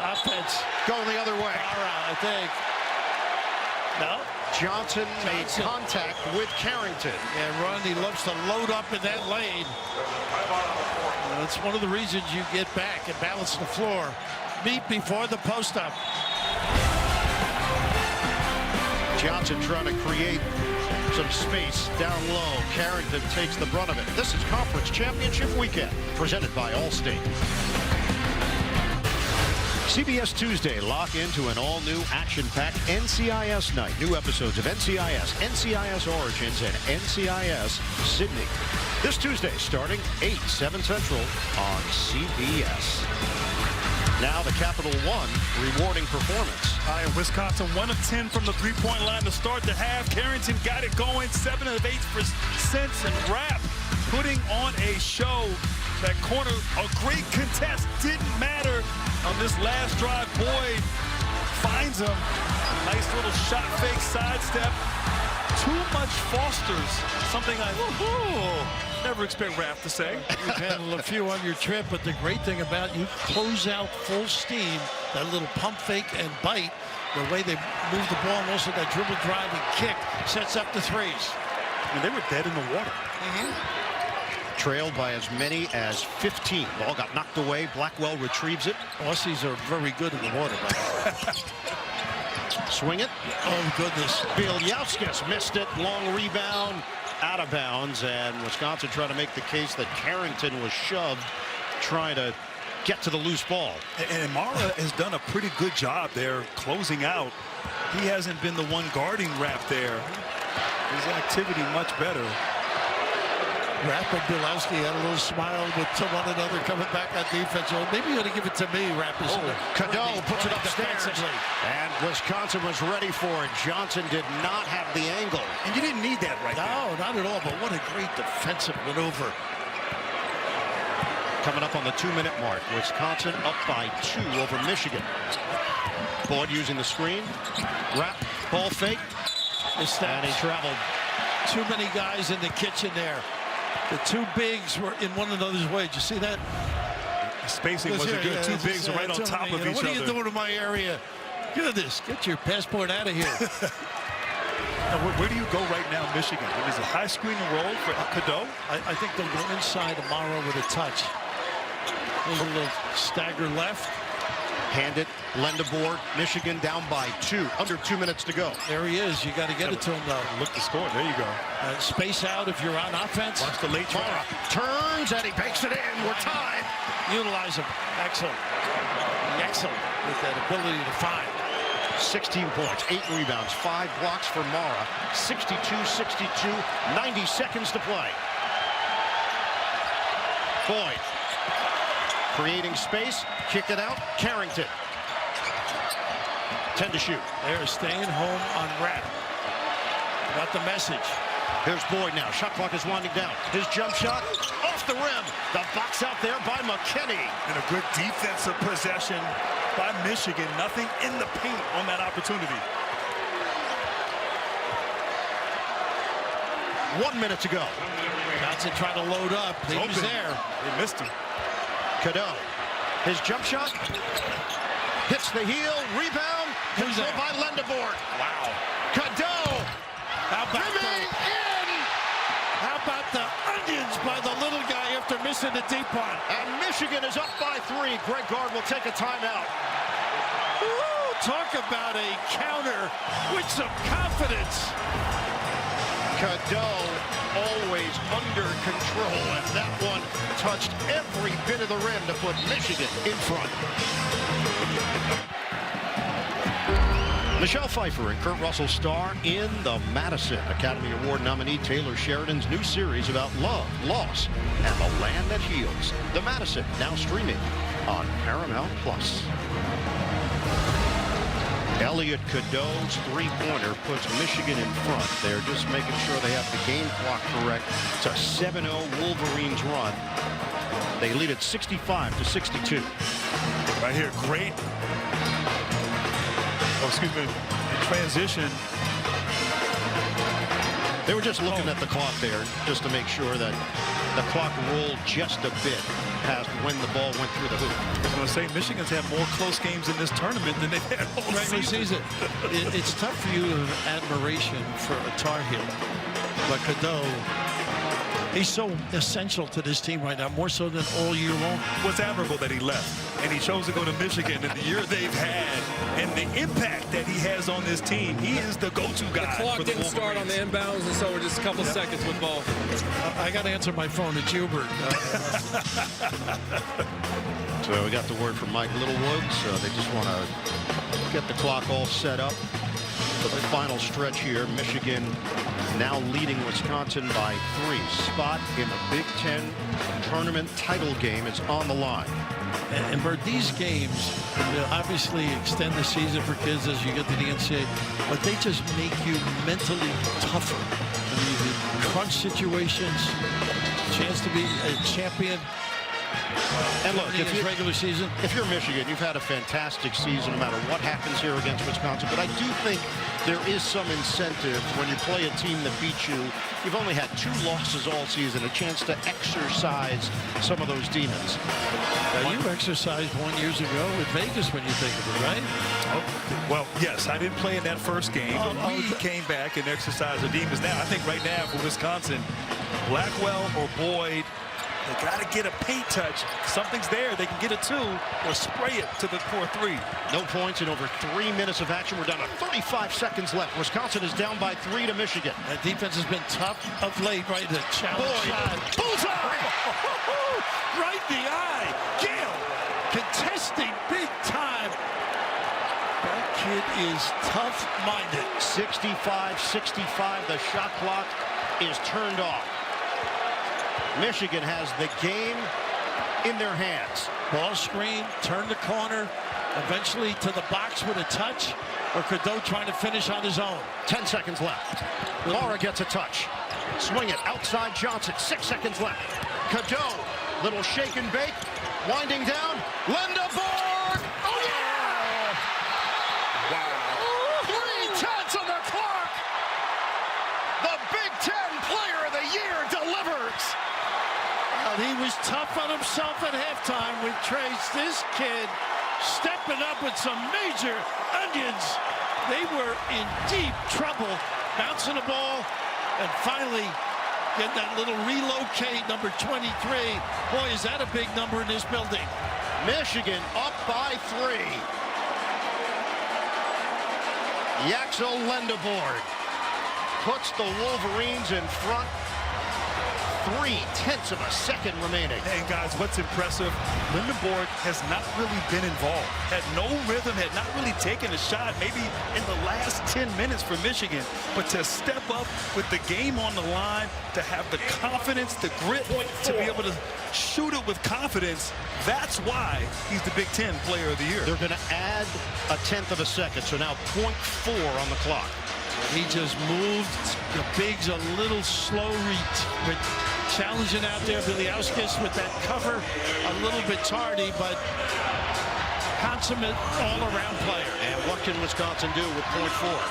Offense going the other way. Mara, I think. No. Johnson made contact with Carrington. And Rodney loves to load up in that lane. That's one of the reasons you get back and balance the floor. Meet before the post-up. Johnson trying to create some space down low. Carrington takes the brunt of it. This is Conference Championship Weekend, presented by Allstate. CBS Tuesday, lock into an all-new action-packed NCIS night. New episodes of NCIS, NCIS Origins, and NCIS Sydney. This Tuesday, starting 8, 7 Central on CBS. Now the Capital One rewarding performance. Wisconsin 1 of 10 from the three-point line to start the half. Carrington got it going, 7 of 8%, and Rapp putting on a show. That corner, a great contest, didn't matter on this last drive. Boyd finds him. Nice little shot fake sidestep. Too much Fosters, something I never expect Rapp to say. You've handled a few on your trip, but the great thing about you close out full steam, that little pump fake and bite, the way they move the ball, and also that dribble drive and kick sets up the threes. I mean, they were dead in the water. Trailed by as many as 15. Ball got knocked away. Blackwell retrieves it. Aussies are very good in the water, by the way. Swing it. Oh, goodness. Bielowskis missed it. Long rebound. Out of bounds. And Wisconsin trying to make the case that Carrington was shoved, trying to get to the loose ball. And Mara has done a pretty good job there closing out. He hasn't been the one guarding Rapp there. His activity much better. Rapp and Bielowski had a little smile to one another coming back on defense. Well, maybe you ought to give it to me, Rapp. Cadeau puts it upstairs. And Wisconsin was ready for it. Johnson did not have the angle. And you didn't need that right there. No, not at all. But what a great defensive maneuver. Coming up on the 2-minute mark. Wisconsin up by 2 over Michigan. Boyd using the screen. Wrap, ball fake. And he traveled. Too many guys in the kitchen there. The two bigs were in one another's way. Did you see that? The spacing wasn't good. Two bigs right on top of each other. What are you doing in my area? Goodness, get your passport out of here. Now, where do you go right now, Michigan? Is it high screen and roll for Cadeau? I think they'll go inside tomorrow with a touch. There's a little stagger left. Hand it, Lendeboard, Michigan down by 2. Under 2 minutes to go. There he is. You got to get it to him, though. Look to score. There you go. Space out if you're on offense. Watch the late try. Turns and he bakes it in. We're tied. Utilize him. Excellent. Excellent with that ability to find. 16 points, 8 rebounds, 5 blocks for Mara. 62-62, 90 seconds to play. Boyd. Creating space, kick it out, Carrington. 10 to shoot. They're staying home on Rat. Got the message. Here's Boyd now. Shot clock is winding down. His jump shot off the rim. The box out there by McKinney. And a good defensive possession by Michigan. Nothing in the paint on that opportunity. 1 minute to go. Johnson trying to load up. He was there. They missed him. Cadeau. His jump shot hits the heel. Rebound. Controlled by Lendeboard. Wow. Cadeau. How about in. How about the onions by the little guy after missing the deep one? And Michigan is up by 3. Greg Gard will take a timeout. Ooh, talk about a counter with some confidence. Cadeau always under control, and that one touched every bit of the rim to put Michigan in front. Michelle Pfeiffer and Kurt Russell star in the Madison. Academy Award nominee Taylor Sheridan's new series about love, loss, and the land that heals. The Madison, now streaming on Paramount+. Elliot Cadeau's three-pointer puts Michigan in front. They're just making sure they have the game clock correct. It's a 7-0 Wolverines run. They lead at 65-62. Right here, great. Oh, excuse me. In transition. They were just looking at the clock there just to make sure that the clock rolled just a bit past when the ball went through the hoop. I was going to say, Michigan's had more close games in this tournament than they've had all season. It's tough for you to have admiration for a Tar Heel, but Cadeau, he's so essential to this team right now, more so than all year long. What's admirable that he left, and he chose to go to Michigan, and the year they've had, and the impact that he has on this team. He is the go-to guy. The clock didn't start on the inbounds, and so we're just a couple seconds with ball. I got to answer my phone. It's Hubert. So we got the word from Mike Littlewoods. They just want to get the clock all set up for the final stretch here. Michigan now leading Wisconsin by 3. Spot in the Big Ten Tournament title game is on the line. And Bert, these games obviously extend the season for kids as you get to the NCAA, but they just make you mentally tougher. I mean, the crunch situations, chance to be a champion. And look, if you're Michigan, you've had a fantastic season no matter what happens here against Wisconsin. But I do think there is some incentive when you play a team that beats you. You've only had 2 losses all season, a chance to exercise some of those demons. Now, you exercised 1 year ago with Vegas when you think of it, right? Oh, well, yes, I didn't play in that first game, but we came back and exercised the demons. Now, I think right now for Wisconsin, Blackwell or Boyd, they got to get a paint touch. Something's there. They can get a 2 or spray it to the 4-3. No points in over 3 minutes of action. We're down to 35 seconds left. Wisconsin is down by 3 to Michigan. That defense has been tough of late, right? The challenge shot. Bullseye! Right in the eye. Gill contesting big time. That kid is tough-minded. 65-65. The shot clock is turned off. Michigan has the game in their hands. Ball screen, turn the corner, eventually to the box with a touch, or Cadeau trying to finish on his own. 10 seconds left. Mara gets a touch. Swing it outside Johnson. 6 seconds left. Cadeau Little shake and bake. Winding down. Lindeborg. Oh, yeah! Wow. 3/10 on the clock. The Big Ten Player of the Year delivers. Well, he was tough on himself at halftime with Trace. This kid stepping up with some major onions. They were in deep trouble, bouncing the ball, and finally get that little relocate, number 23. Boy, is that a big number in this building. Michigan up by 3. Yaxel Lindeborg puts the Wolverines in front. 3/10 of a second remaining. And guys, what's impressive, Lindeborg has not really been involved. Had no rhythm, had not really taken a shot, maybe in the last 10 minutes for Michigan. But to step up with the game on the line, to have the confidence, the grit, to be able to shoot it with confidence, that's why he's the Big Ten Player of the Year. They're going to add 1/10 of a second, so now 0.4 on the clock. He just moved the bigs a little slow with challenging out there. Biliauskas with that cover, a little bit tardy, but consummate all-around player. And what can Wisconsin do with 0.4?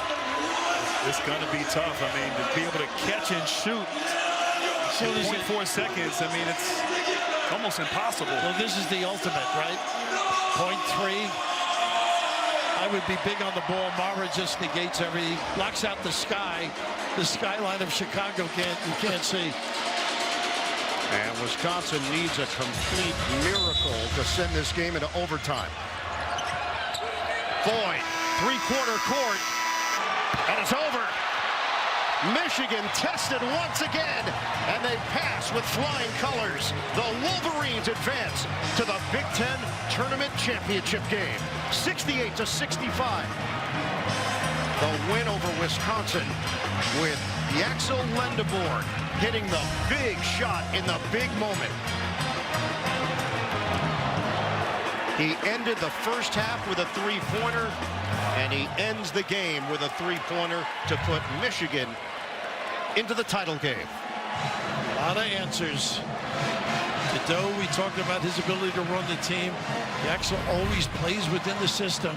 It's going to be tough. I mean, to be able to catch and shoot in 0.4 seconds, I mean, it's almost impossible. Well, this is the ultimate, right? 0.3. I would be big on the ball. Mara just negates blocks out the skyline of Chicago. You can't see. And Wisconsin needs a complete miracle to send this game into overtime. Boyd, three-quarter court, and it's over. Michigan tested once again, and they pass with flying colors. The Wolverines advance to the Big Ten Tournament Championship game, 68-65. The win over Wisconsin with Yaxel Lindeborg hitting the big shot in the big moment. He ended the first half with a three-pointer, and he ends the game with a three-pointer to put Michigan into the title game. A lot of answers. Cadeau, we talked about his ability to run the team. Yaxel always plays within the system.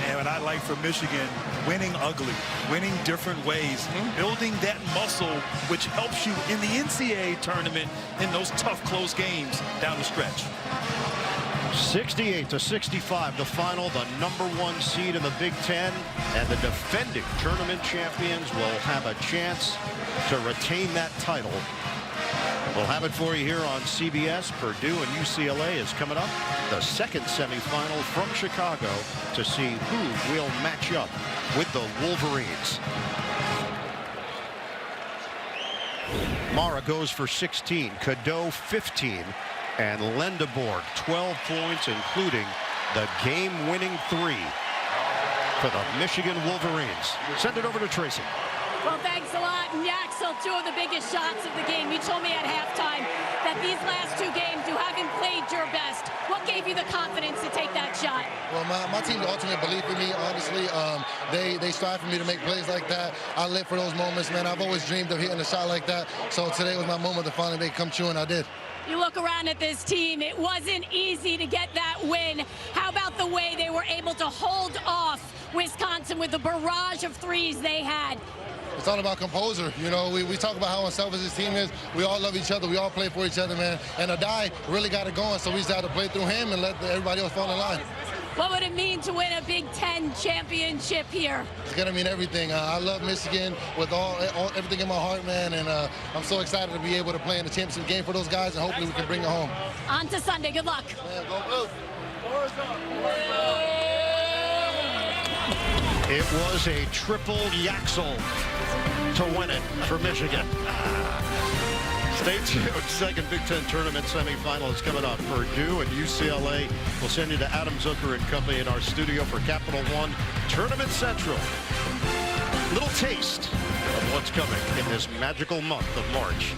And what I like from Michigan, winning ugly, winning different ways, building that muscle, which helps you in the NCAA tournament in those tough, close games down the stretch. 68-65, the final, the #1 seed in the Big Ten, and the defending tournament champions will have a chance to retain that title. We'll have it for you here on CBS. Purdue and UCLA is coming up. The second semifinal from Chicago to see who will match up with the Wolverines. Mara goes for 16, Cadeau 15, and Lindeborg 12 points, including the game-winning 3 for the Michigan Wolverines. Send it over to Tracy. Well, thanks a lot. And Yaxel, 2 of the biggest shots of the game. You told me at halftime that these last 2 games you haven't played your best. What gave you the confidence to take that shot? Well, my team's ultimate belief in me, honestly. They strive for me to make plays like that. I live for those moments, man. I've always dreamed of hitting a shot like that. So today was my moment to finally make it come true, and I did. You look around at this team, it wasn't easy to get that win. How about the way they were able to hold off Wisconsin with the barrage of threes they had? It's all about composure. You know, we talk about how unselfish this team is. We all love each other. We all play for each other, man. And Adai really got it going, so we just had to play through him and let everybody else fall in line. What would it mean to win a Big Ten championship here? It's going to mean everything. I love Michigan with everything in my heart, man, and I'm so excited to be able to play in the championship game for those guys, and hopefully we can bring it home. On to Sunday. Good luck. Man, go Blue. It was a triple Yaxel to win it for Michigan. Stay tuned. Second Big Ten Tournament Semifinal is coming up. Purdue and UCLA. We'll send you to Adam Zucker and company in our studio for Capital One Tournament Central. Little taste of what's coming in this magical month of March.